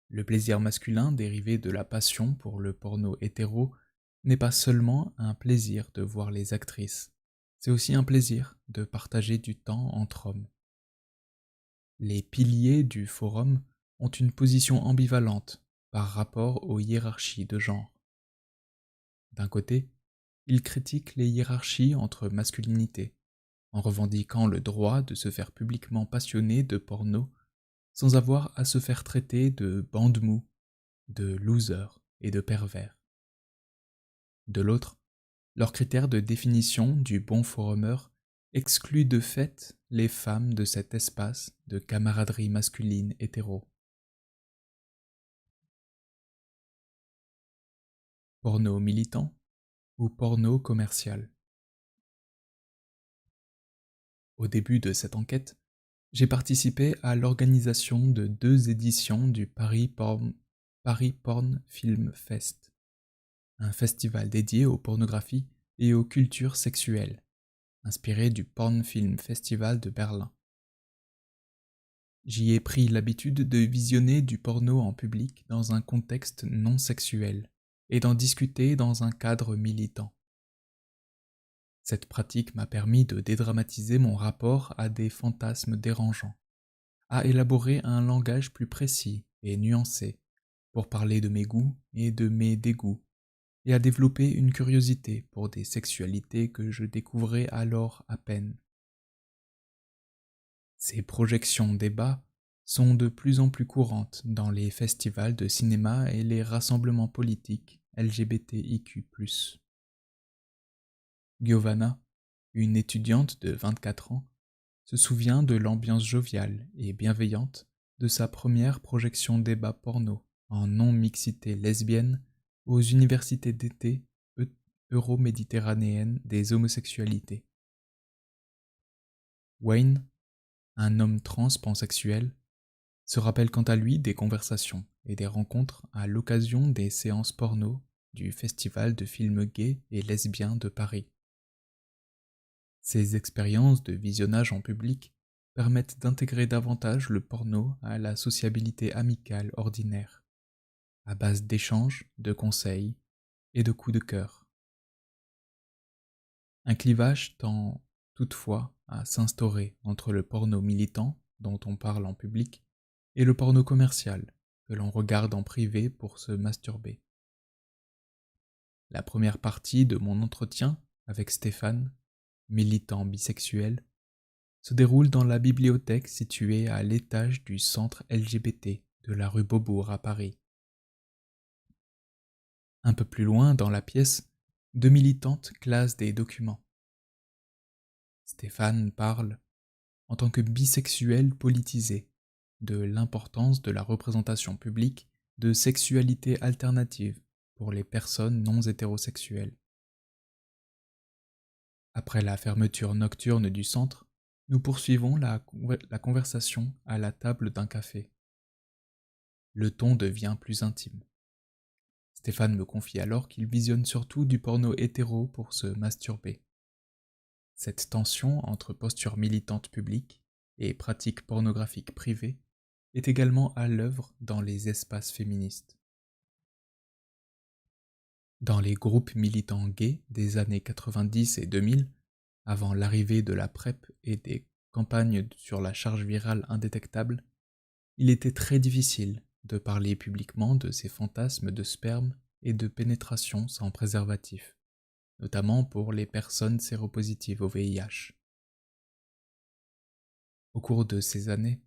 Le plaisir masculin dérivé de la passion pour le porno hétéro n'est pas seulement un plaisir de voir les actrices, c'est aussi un plaisir de partager du temps entre hommes. Les piliers du forum ont une position ambivalente par rapport aux hiérarchies de genre. D'un côté, ils critiquent les hiérarchies entre masculinités, en revendiquant le droit de se faire publiquement passionner de porno sans avoir à se faire traiter de bande-mou, de loser et de pervers. De l'autre, leurs critères de définition du bon forumeur excluent de fait les femmes de cet espace de camaraderie masculine hétéro. Porno militant ou porno commercial. Au début de cette enquête, j'ai participé à l'organisation de 2 éditions du Paris Porn Film Fest, un festival dédié aux pornographies et aux cultures sexuelles, inspiré du Porn Film Festival de Berlin. J'y ai pris l'habitude de visionner du porno en public dans un contexte non sexuel et d'en discuter dans un cadre militant. Cette pratique m'a permis de dédramatiser mon rapport à des fantasmes dérangeants, à élaborer un langage plus précis et nuancé pour parler de mes goûts et de mes dégoûts, et à développer une curiosité pour des sexualités que je découvrais alors à peine. Ces projections débats sont de plus en plus courantes dans les festivals de cinéma et les rassemblements politiques LGBTIQ+. Giovanna, une étudiante de 24 ans, se souvient de l'ambiance joviale et bienveillante de sa première projection débat porno en non-mixité lesbienne aux universités d'été euro-méditerranéennes des homosexualités. Wayne, un homme trans pansexuel, se rappelle quant à lui des conversations et des rencontres à l'occasion des séances porno du Festival de films gays et lesbiens de Paris. Ces expériences de visionnage en public permettent d'intégrer davantage le porno à la sociabilité amicale ordinaire, à base d'échanges, de conseils et de coups de cœur. Un clivage tend toutefois à s'instaurer entre le porno militant, dont on parle en public, et le porno commercial, que l'on regarde en privé pour se masturber. La première partie de mon entretien avec Stéphane, militant bisexuel, se déroule dans la bibliothèque située à l'étage du centre LGBT de la rue Beaubourg à Paris. Un peu plus loin dans la pièce, deux militantes classent des documents. Stéphane parle, en tant que bisexuel politisé, de l'importance de la représentation publique de sexualité alternative pour les personnes non hétérosexuelles. Après la fermeture nocturne du centre, nous poursuivons la conversation à la table d'un café. Le ton devient plus intime. Stéphane me confie alors qu'il visionne surtout du porno hétéro pour se masturber. Cette tension entre posture militante publique et pratique pornographique privée est également à l'œuvre dans les espaces féministes. Dans les groupes militants gays des années 90 et 2000, avant l'arrivée de la PrEP et des campagnes sur la charge virale indétectable, il était très difficile de parler publiquement de ces fantasmes de sperme et de pénétration sans préservatif, notamment pour les personnes séropositives au VIH. Au cours de ces années,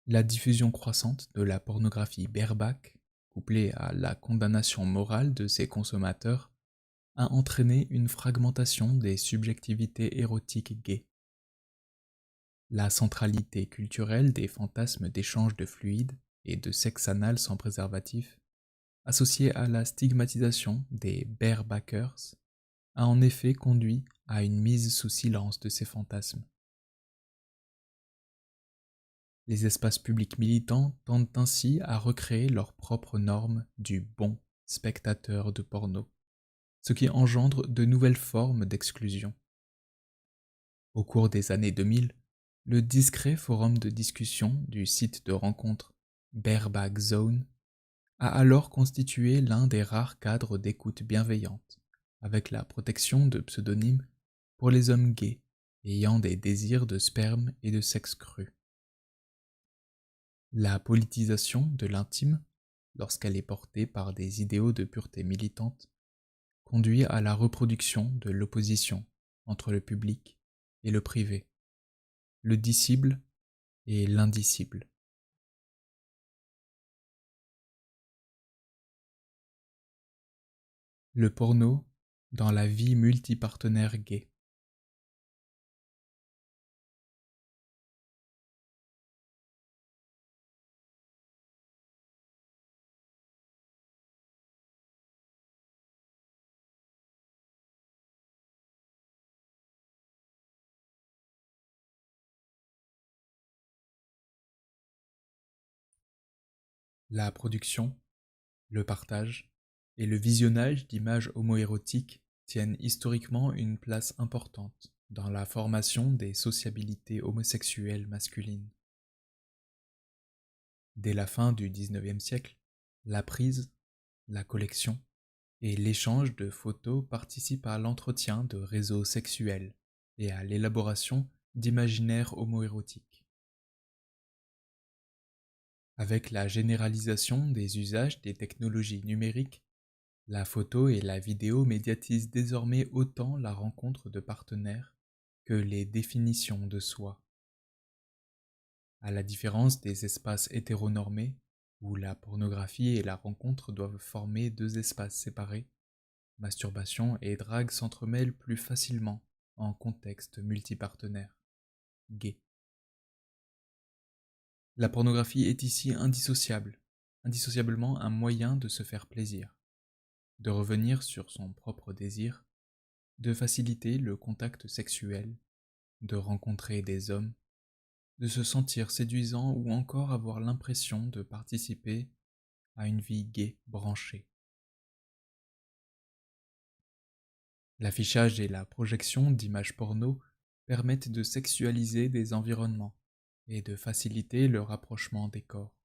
la diffusion croissante de la pornographie bareback, couplée à la condamnation morale de ses consommateurs, a entraîné une fragmentation des subjectivités érotiques gays. La centralité culturelle des fantasmes d'échange de fluides et de sexe anal sans préservatif, associée à la stigmatisation des barebackers, a en effet conduit à une mise sous silence de ces fantasmes. Les espaces publics militants tendent ainsi à recréer leurs propres normes du bon spectateur de porno, ce qui engendre de nouvelles formes d'exclusion. Au cours des années 2000, le discret forum de discussion du site de rencontre Bareback Zone a alors constitué l'un des rares cadres d'écoute bienveillante, avec la protection de pseudonymes pour les hommes gays ayant des désirs de sperme et de sexe cru. La politisation de l'intime, lorsqu'elle est portée par des idéaux de pureté militante, conduit à la reproduction de l'opposition entre le public et le privé, le dicible et l'indicible. Le porno dans la vie multipartenaire gay. La production, le partage et le visionnage d'images homoérotiques tiennent historiquement une place importante dans la formation des sociabilités homosexuelles masculines. Dès la fin du XIXe siècle, la prise, la collection et l'échange de photos participent à l'entretien de réseaux sexuels et à l'élaboration d'imaginaires homoérotiques. Avec la généralisation des usages des technologies numériques, la photo et la vidéo médiatisent désormais autant la rencontre de partenaires que les définitions de soi. À la différence des espaces hétéronormés, où la pornographie et la rencontre doivent former deux espaces séparés, masturbation et drague s'entremêlent plus facilement en contexte multipartenaire, gay. La pornographie est ici indissociable indissociablement un moyen de se faire plaisir, de revenir sur son propre désir, de faciliter le contact sexuel, de rencontrer des hommes, de se sentir séduisant ou encore avoir l'impression de participer à une vie gaie branchée. L'affichage et la projection d'images porno permettent de sexualiser des environnements et de faciliter le rapprochement des corps.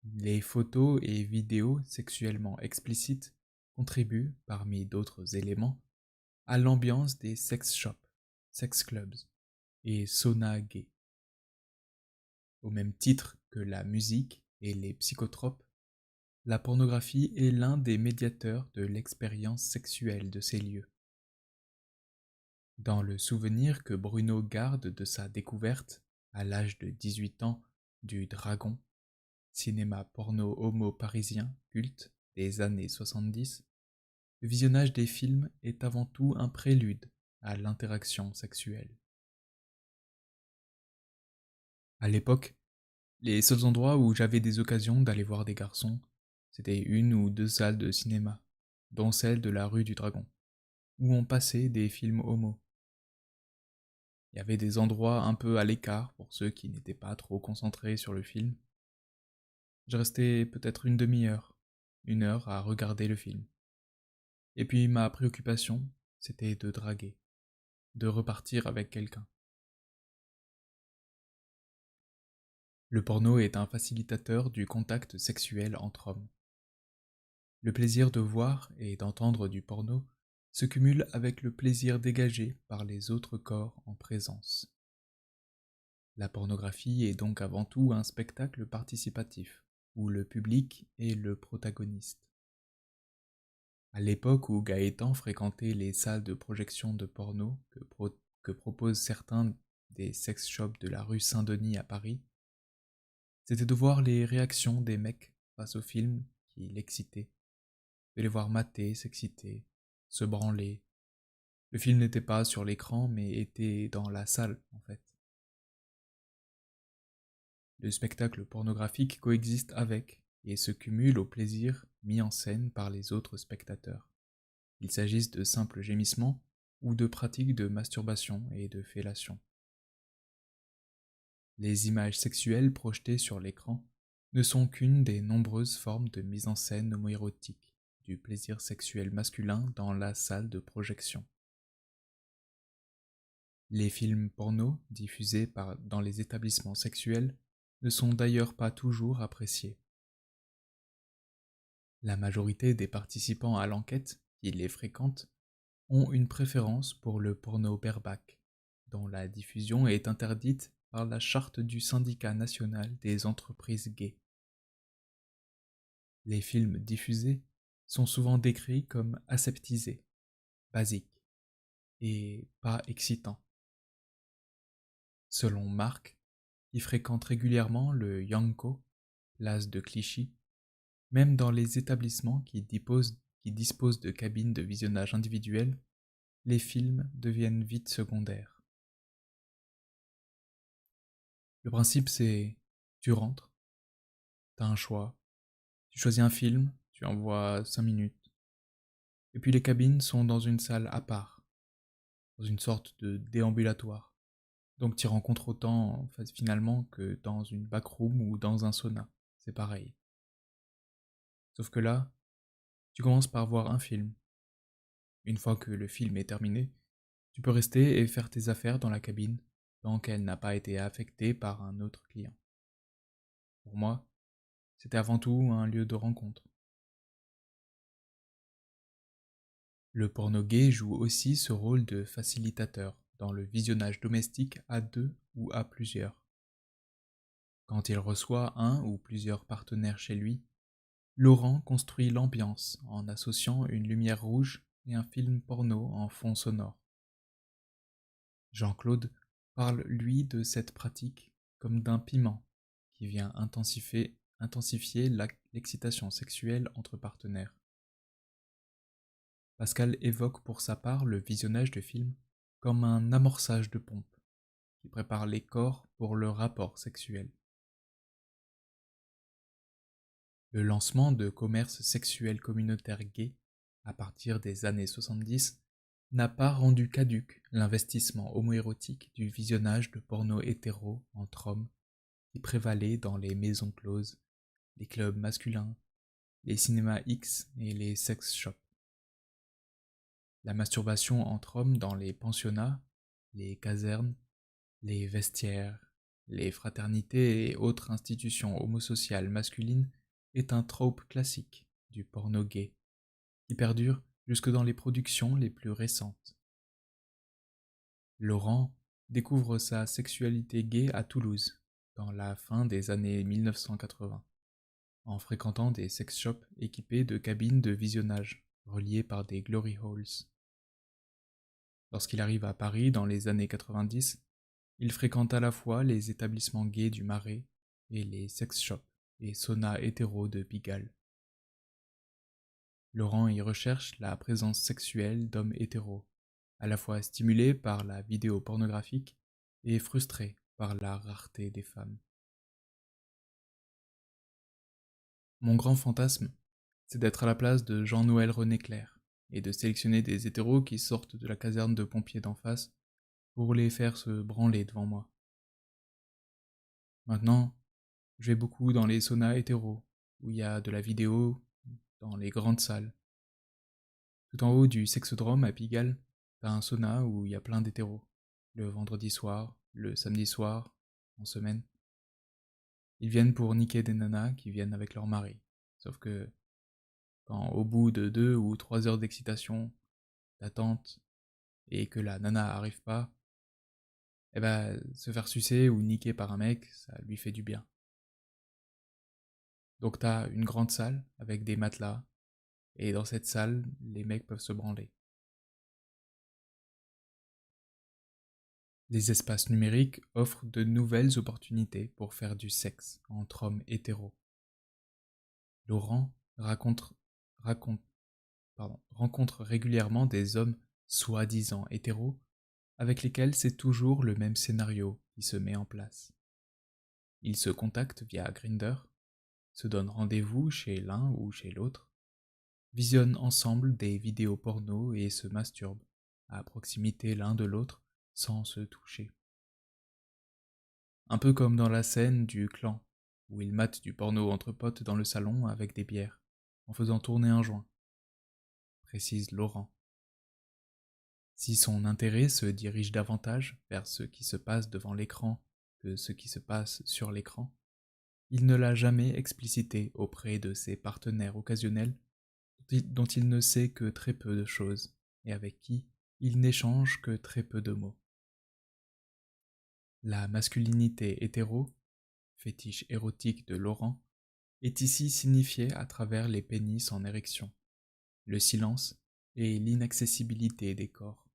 Les photos et vidéos sexuellement explicites contribuent, parmi d'autres éléments, à l'ambiance des sex shops, sex clubs et saunas gays. Au même titre que la musique et les psychotropes, la pornographie est l'un des médiateurs de l'expérience sexuelle de ces lieux. Dans le souvenir que Bruno garde de sa découverte, à l'âge de 18 ans, du Dragon, cinéma porno homo parisien culte des années 70, le visionnage des films est avant tout un prélude à l'interaction sexuelle. À l'époque, les seuls endroits où j'avais des occasions d'aller voir des garçons, c'était une ou deux salles de cinéma, dont celle de la rue du Dragon, où on passait des films homo. Il y avait des endroits un peu à l'écart pour ceux qui n'étaient pas trop concentrés sur le film. Je restais peut-être une demi-heure, une heure à regarder le film. Et puis ma préoccupation, c'était de draguer, de repartir avec quelqu'un. Le porno est un facilitateur du contact sexuel entre hommes. Le plaisir de voir et d'entendre du porno se cumule avec le plaisir dégagé par les autres corps en présence. La pornographie est donc avant tout un spectacle participatif, où le public est le protagoniste. À l'époque où Gaëtan fréquentait les salles de projection de porno que proposent certains des sex shops de la rue Saint-Denis à Paris, c'était de voir les réactions des mecs face au film qui l'excitaient, de les voir mater, s'exciter, se branler. Le film n'était pas sur l'écran mais était dans la salle en fait. Le spectacle pornographique coexiste avec et se cumule au plaisir mis en scène par les autres spectateurs, qu'il s'agisse de simples gémissements ou de pratiques de masturbation et de fellation. Les images sexuelles projetées sur l'écran ne sont qu'une des nombreuses formes de mise en scène homoérotique du plaisir sexuel masculin dans la salle de projection. Les films porno diffusés dans les établissements sexuels ne sont d'ailleurs pas toujours appréciés. La majorité des participants à l'enquête qui les fréquentent ont une préférence pour le porno bareback, dont la diffusion est interdite par la charte du Syndicat national des entreprises gays. Les films diffusés sont souvent décrits comme aseptisés, basiques et pas excitants. Selon Marc, qui fréquente régulièrement le Yanko, place de Clichy, même dans les établissements qui disposent de cabines de visionnage individuelles, les films deviennent vite secondaires. Le principe c'est, tu rentres, t'as un choix, tu choisis un film, tu envoies 5 minutes, et puis les cabines sont dans une salle à part, dans une sorte de déambulatoire. Donc tu rencontres autant en fait, finalement que dans une backroom ou dans un sauna, c'est pareil. Sauf que là, tu commences par voir un film. Une fois que le film est terminé, tu peux rester et faire tes affaires dans la cabine tant qu'elle n'a pas été affectée par un autre client. Pour moi, c'était avant tout un lieu de rencontre. Le porno gay joue aussi ce rôle de facilitateur dans le visionnage domestique à deux ou à plusieurs. Quand il reçoit un ou plusieurs partenaires chez lui, Laurent construit l'ambiance en associant une lumière rouge et un film porno en fond sonore. Jean-Claude parle lui de cette pratique comme d'un piment qui vient intensifier l'excitation sexuelle entre partenaires. Pascal évoque pour sa part le visionnage de films comme un amorçage de pompe qui prépare les corps pour le rapport sexuel. Le lancement de commerces sexuels communautaires gays, à partir des années 70, n'a pas rendu caduque l'investissement homoérotique du visionnage de porno hétéro entre hommes qui prévalait dans les maisons closes, les clubs masculins, les cinémas X et les sex shops. La masturbation entre hommes dans les pensionnats, les casernes, les vestiaires, les fraternités et autres institutions homosociales masculines est un trope classique du porno gay, qui perdure jusque dans les productions les plus récentes. Laurent découvre sa sexualité gay à Toulouse, dans la fin des années 1980, en fréquentant des sex shops équipés de cabines de visionnage, reliées par des glory holes. Lorsqu'il arrive à Paris dans les années 90, il fréquente à la fois les établissements gays du Marais et les sex shops et saunas hétéros de Pigalle. Laurent y recherche la présence sexuelle d'hommes hétéros, à la fois stimulés par la vidéo pornographique et frustrés par la rareté des femmes. Mon grand fantasme, c'est d'être à la place de Jean-Noël René Clair et de sélectionner des hétéros qui sortent de la caserne de pompiers d'en face pour les faire se branler devant moi. Maintenant, je vais beaucoup dans les saunas hétéros, où il y a de la vidéo, dans les grandes salles. Tout en haut du Sexodrome à Pigalle, t'as un sauna où il y a plein d'hétéros. Le vendredi soir, le samedi soir, en semaine. Ils viennent pour niquer des nanas qui viennent avec leur mari. Sauf que, quand au bout de 2 ou 3 heures d'excitation, d'attente, et que la nana arrive pas, eh ben, se faire sucer ou niquer par un mec, ça lui fait du bien. Donc t'as une grande salle avec des matelas, et dans cette salle, les mecs peuvent se branler. Les espaces numériques offrent de nouvelles opportunités pour faire du sexe entre hommes hétéros. Laurent raconte- rencontre régulièrement des hommes soi-disant hétéros avec lesquels c'est toujours le même scénario qui se met en place. Ils se contactent via Grindr, se donnent rendez-vous chez l'un ou chez l'autre, visionnent ensemble des vidéos porno et se masturbent à proximité l'un de l'autre sans se toucher. Un peu comme dans la scène du clan, où ils matent du porno entre potes dans le salon avec des bières, en faisant tourner un joint, précise Laurent. Si son intérêt se dirige davantage vers ce qui se passe devant l'écran que ce qui se passe sur l'écran, il ne l'a jamais explicité auprès de ses partenaires occasionnels dont il ne sait que très peu de choses et avec qui il n'échange que très peu de mots. La masculinité hétéro, fétiche érotique de Laurent, est ici signifiée à travers les pénis en érection, le silence et l'inaccessibilité des corps.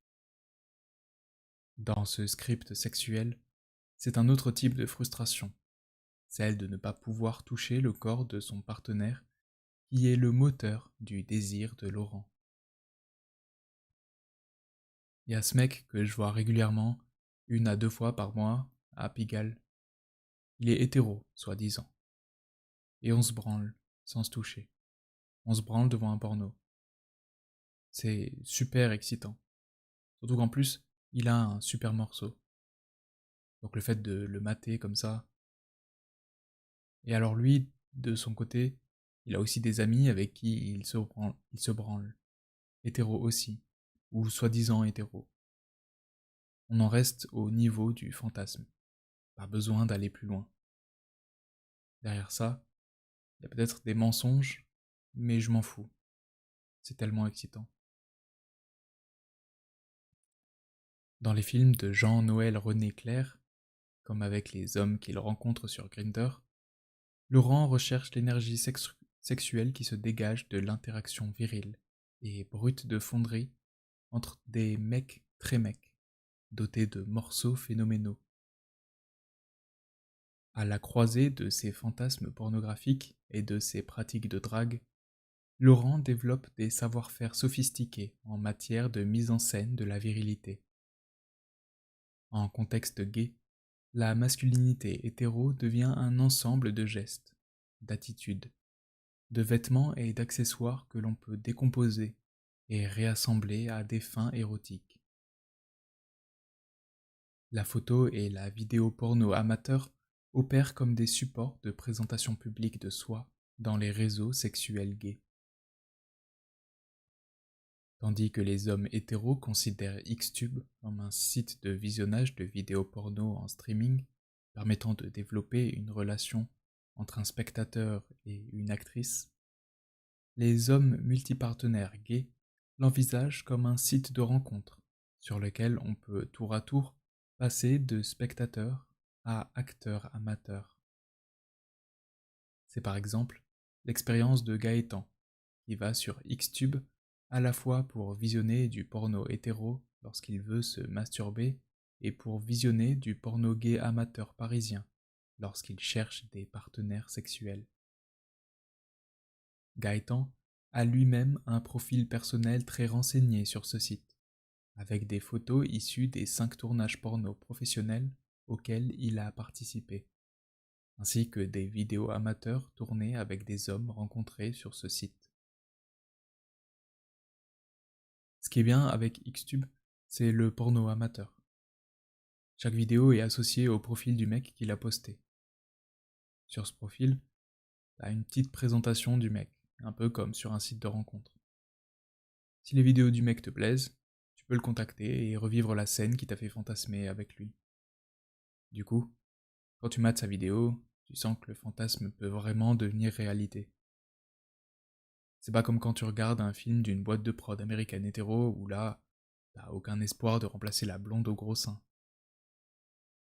Dans ce script sexuel, c'est un autre type de frustration, celle de ne pas pouvoir toucher le corps de son partenaire qui est le moteur du désir de Laurent. Il y a ce mec que je vois régulièrement, 1 à 2 fois par mois, à Pigalle. Il est hétéro, soi-disant. Et on se branle, sans se toucher. On se branle devant un porno. C'est super excitant. Surtout qu'en plus, il a un super morceau. Donc le fait de le mater comme ça. Et alors lui, de son côté, il a aussi des amis avec qui il se branle. Hétéro aussi. Ou soi-disant hétéro. On en reste au niveau du fantasme. Pas besoin d'aller plus loin. Derrière ça, il y a peut-être des mensonges, mais je m'en fous. C'est tellement excitant. Dans les films de Jean-Noël René Clair, comme avec les hommes qu'il rencontre sur Grindr, Laurent recherche l'énergie sexuelle qui se dégage de l'interaction virile et brute de fonderie entre des mecs très mecs, dotés de morceaux phénoménaux. À la croisée de ses fantasmes pornographiques et de ses pratiques de drague, Laurent développe des savoir-faire sophistiqués en matière de mise en scène de la virilité. En contexte gay, la masculinité hétéro devient un ensemble de gestes, d'attitudes, de vêtements et d'accessoires que l'on peut décomposer et réassembler à des fins érotiques. La photo et la vidéo porno amateur opèrent comme des supports de présentation publique de soi dans les réseaux sexuels gays. Tandis que les hommes hétéros considèrent Xtube comme un site de visionnage de vidéos porno en streaming, permettant de développer une relation entre un spectateur et une actrice, les hommes multipartenaires gays l'envisagent comme un site de rencontre sur lequel on peut tour à tour passer de spectateur à acteur amateur. C'est par exemple l'expérience de Gaëtan, qui va sur Xtube à la fois pour visionner du porno hétéro lorsqu'il veut se masturber et pour visionner du porno gay amateur parisien lorsqu'il cherche des partenaires sexuels. Gaëtan a lui-même un profil personnel très renseigné sur ce site, avec des photos issues des 5 tournages porno professionnels auxquels il a participé, ainsi que des vidéos amateurs tournées avec des hommes rencontrés sur ce site. Ce qui est bien avec Xtube, c'est le porno amateur. Chaque vidéo est associée au profil du mec qui l'a posté. Sur ce profil, t'as une petite présentation du mec, un peu comme sur un site de rencontre. Si les vidéos du mec te plaisent, tu peux le contacter et revivre la scène qui t'a fait fantasmer avec lui. Du coup, quand tu mates sa vidéo, tu sens que le fantasme peut vraiment devenir réalité. C'est pas comme quand tu regardes un film d'une boîte de prod américaine hétéro où là, t'as aucun espoir de remplacer la blonde au gros sein.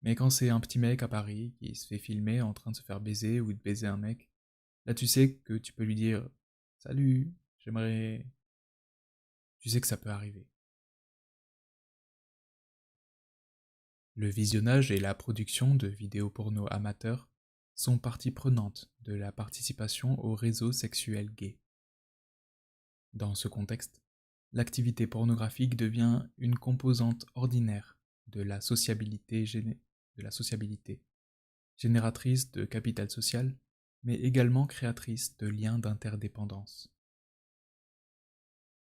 Mais quand c'est un petit mec à Paris qui se fait filmer en train de se faire baiser ou de baiser un mec, là tu sais que tu peux lui dire «Salut, j'aimerais...» Tu sais que ça peut arriver. Le visionnage et la production de vidéos porno amateurs sont partie prenante de la participation au réseau sexuel gay. Dans ce contexte, l'activité pornographique devient une composante ordinaire de la sociabilité, génératrice de capital social, mais également créatrice de liens d'interdépendance.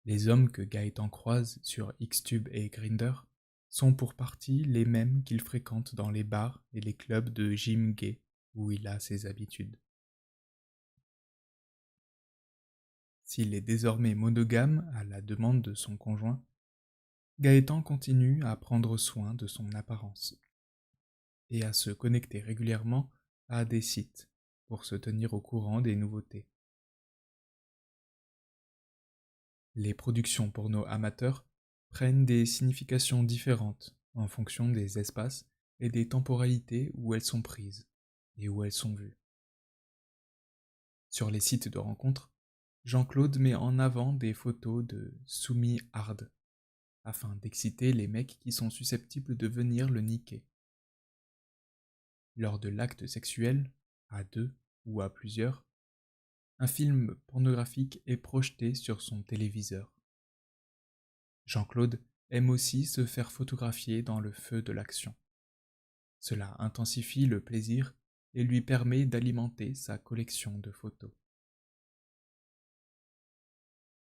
Les hommes que Gaëtan croise sur Xtube et Grindr sont pour partie les mêmes qu'il fréquente dans les bars et les clubs de gym gay où il a ses habitudes. S'il est désormais monogame à la demande de son conjoint, Gaëtan continue à prendre soin de son apparence et à se connecter régulièrement à des sites pour se tenir au courant des nouveautés. Les productions porno amateurs prennent des significations différentes en fonction des espaces et des temporalités où elles sont prises et où elles sont vues. Sur les sites de rencontres, Jean-Claude met en avant des photos de soumis hard afin d'exciter les mecs qui sont susceptibles de venir le niquer. Lors de l'acte sexuel, à deux ou à plusieurs, un film pornographique est projeté sur son téléviseur. Jean-Claude aime aussi se faire photographier dans le feu de l'action. Cela intensifie le plaisir et lui permet d'alimenter sa collection de photos.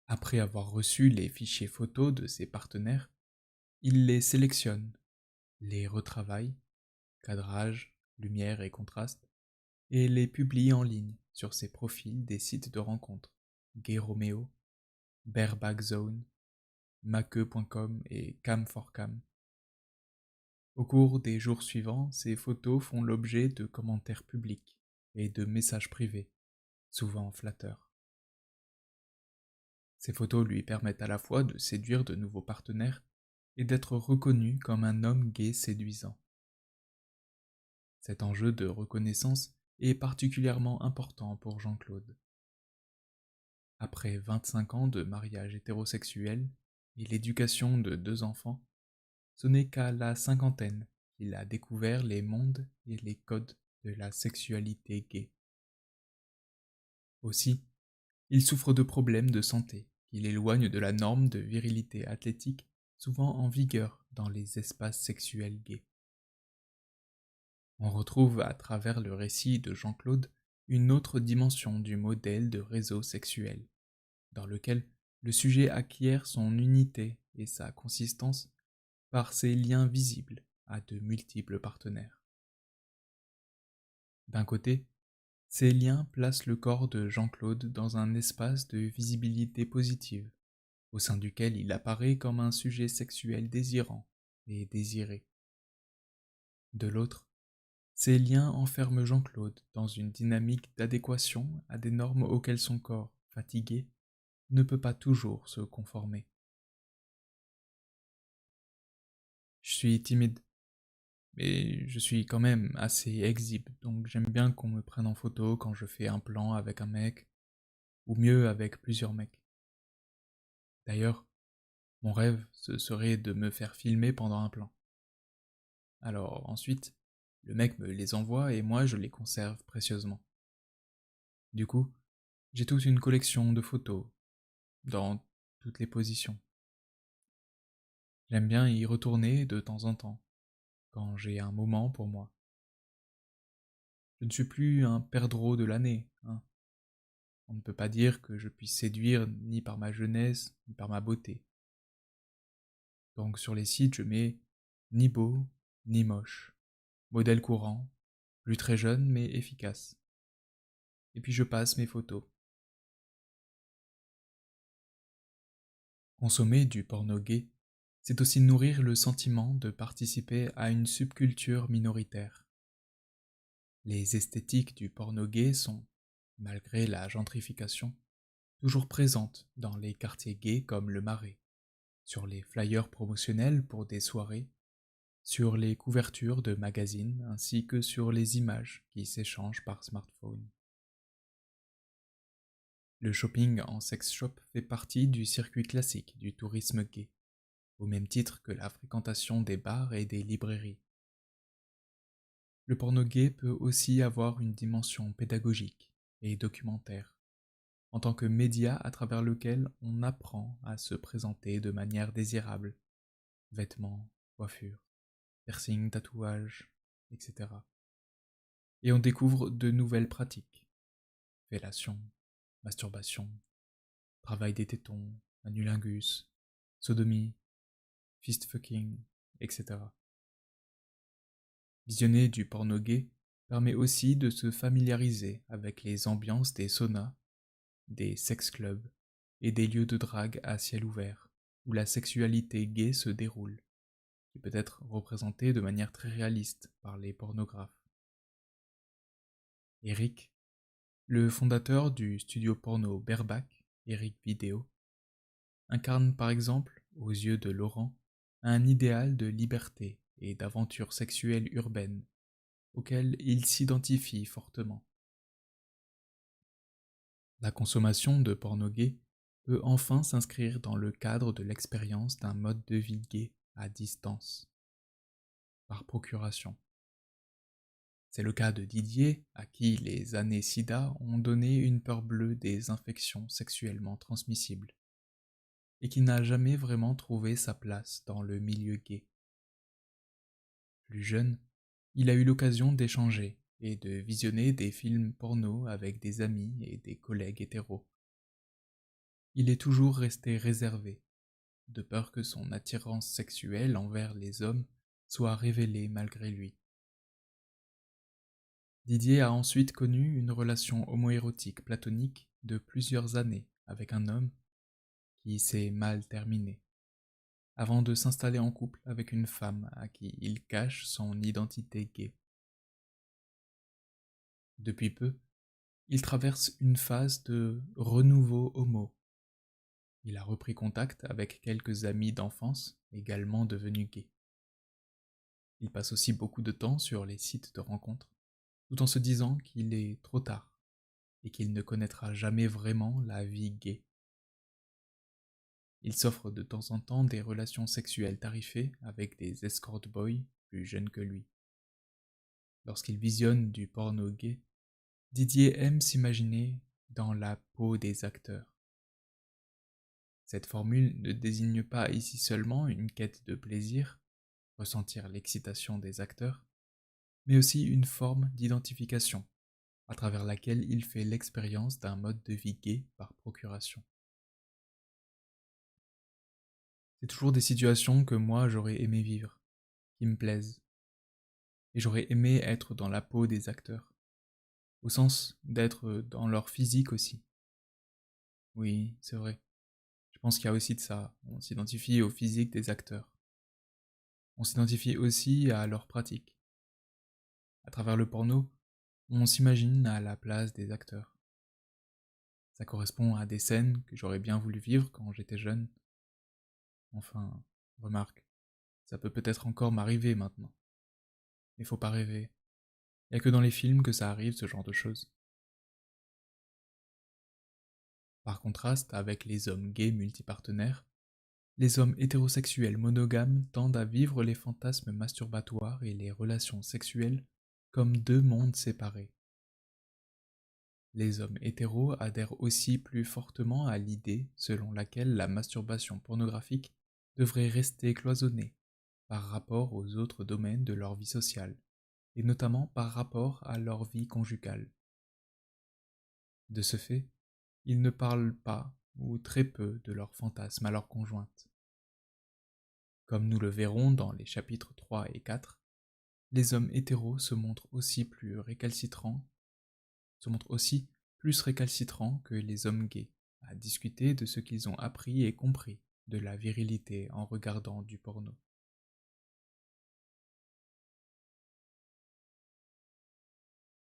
Après avoir reçu les fichiers photos de ses partenaires, il les sélectionne, les retravaille, cadrage, lumière et contraste, et les publie en ligne sur ses profils des sites de rencontres Gay Romeo, Bareback Zone, Make.com et Cam4Cam. Au cours des jours suivants, ces photos font l'objet de commentaires publics et de messages privés, souvent flatteurs. Ces photos lui permettent à la fois de séduire de nouveaux partenaires et d'être reconnu comme un homme gay séduisant. Cet enjeu de reconnaissance est particulièrement important pour Jean-Claude. Après 25 ans de mariage hétérosexuel et l'éducation de 2 enfants, ce n'est qu'à la cinquantaine qu'il a découvert les mondes et les codes de la sexualité gay. Aussi, il souffre de problèmes de santé qui l'éloignent de la norme de virilité athlétique souvent en vigueur dans les espaces sexuels gays. On retrouve à travers le récit de Jean-Claude une autre dimension du modèle de réseau sexuel, dans lequel le sujet acquiert son unité et sa consistance par ses liens visibles à de multiples partenaires. D'un côté, ces liens placent le corps de Jean-Claude dans un espace de visibilité positive, au sein duquel il apparaît comme un sujet sexuel désirant et désiré. De l'autre, ces liens enferment Jean-Claude dans une dynamique d'adéquation à des normes auxquelles son corps, fatigué, ne peut pas toujours se conformer. Je suis timide, mais je suis quand même assez exhibe, donc j'aime bien qu'on me prenne en photo quand je fais un plan avec un mec, ou mieux avec plusieurs mecs. D'ailleurs, mon rêve, ce serait de me faire filmer pendant un plan. Alors ensuite, le mec me les envoie et moi je les conserve précieusement. Du coup, j'ai toute une collection de photos, dans toutes les positions. J'aime bien y retourner de temps en temps, quand j'ai un moment pour moi. Je ne suis plus un perdreau de l'année, hein. On ne peut pas dire que je puisse séduire ni par ma jeunesse, ni par ma beauté. Donc sur les sites, je mets ni beau, ni moche, modèle courant, plus très jeune mais efficace. Et puis je passe mes photos. Consommer du porno gay, c'est aussi nourrir le sentiment de participer à une subculture minoritaire. Les esthétiques du porno gay sont, malgré la gentrification, toujours présentes dans les quartiers gays comme le Marais, sur les flyers promotionnels pour des soirées, sur les couvertures de magazines ainsi que sur les images qui s'échangent par smartphone. Le shopping en sex shop fait partie du circuit classique du tourisme gay, au même titre que la fréquentation des bars et des librairies. Le porno gay peut aussi avoir une dimension pédagogique et documentaire, en tant que média à travers lequel on apprend à se présenter de manière désirable, vêtements, coiffures, piercings, tatouages, etc. Et on découvre de nouvelles pratiques, fellation, masturbation, travail des tétons, anulingus, sodomie, fist-fucking, etc. Visionner du porno gay permet aussi de se familiariser avec les ambiances des saunas, des sex-clubs et des lieux de drague à ciel ouvert, où la sexualité gay se déroule, qui peut être représentée de manière très réaliste par les pornographes. Eric, le fondateur du studio porno Bareback, Eric Video, incarne par exemple, aux yeux de Laurent, un idéal de liberté et d'aventure sexuelle urbaine, auquel il s'identifie fortement. La consommation de porno gay peut enfin s'inscrire dans le cadre de l'expérience d'un mode de vie gay à distance, par procuration. C'est le cas de Didier, à qui les années SIDA ont donné une peur bleue des infections sexuellement transmissibles, et qui n'a jamais vraiment trouvé sa place dans le milieu gay. Plus jeune, il a eu l'occasion d'échanger et de visionner des films porno avec des amis et des collègues hétéros. Il est toujours resté réservé, de peur que son attirance sexuelle envers les hommes soit révélée malgré lui. Didier a ensuite connu une relation homoérotique platonique de plusieurs années avec un homme qui s'est mal terminée, avant de s'installer en couple avec une femme à qui il cache son identité gay. Depuis peu, il traverse une phase de renouveau homo. Il a repris contact avec quelques amis d'enfance, également devenus gays. Il passe aussi beaucoup de temps sur les sites de rencontres, tout en se disant qu'il est trop tard et qu'il ne connaîtra jamais vraiment la vie gay. Il s'offre de temps en temps des relations sexuelles tarifées avec des escort boys plus jeunes que lui. Lorsqu'il visionne du porno gay, Didier aime s'imaginer dans la peau des acteurs. Cette formule ne désigne pas ici seulement une quête de plaisir, ressentir l'excitation des acteurs, mais aussi une forme d'identification, à travers laquelle il fait l'expérience d'un mode de vie gay par procuration. C'est toujours des situations que moi j'aurais aimé vivre, qui me plaisent, et j'aurais aimé être dans la peau des acteurs, au sens d'être dans leur physique aussi. Oui, c'est vrai. Je pense qu'il y a aussi de ça. On s'identifie au physique des acteurs. On s'identifie aussi à leurs pratiques. À travers le porno, on s'imagine à la place des acteurs. Ça correspond à des scènes que j'aurais bien voulu vivre quand j'étais jeune. Enfin, remarque, ça peut peut-être encore m'arriver maintenant. Mais faut pas rêver. Y a que dans les films que ça arrive ce genre de choses. Par contraste avec les hommes gays multipartenaires, les hommes hétérosexuels monogames tendent à vivre les fantasmes masturbatoires et les relations sexuelles comme deux mondes séparés. Les hommes hétéros adhèrent aussi plus fortement à l'idée selon laquelle la masturbation pornographique devrait rester cloisonnée par rapport aux autres domaines de leur vie sociale, et notamment par rapport à leur vie conjugale. De ce fait, ils ne parlent pas ou très peu de leurs fantasmes à leur conjointe. Comme nous le verrons dans les chapitres 3 et 4, les hommes hétéros se montrent aussi plus récalcitrants que les hommes gays à discuter de ce qu'ils ont appris et compris de la virilité en regardant du porno.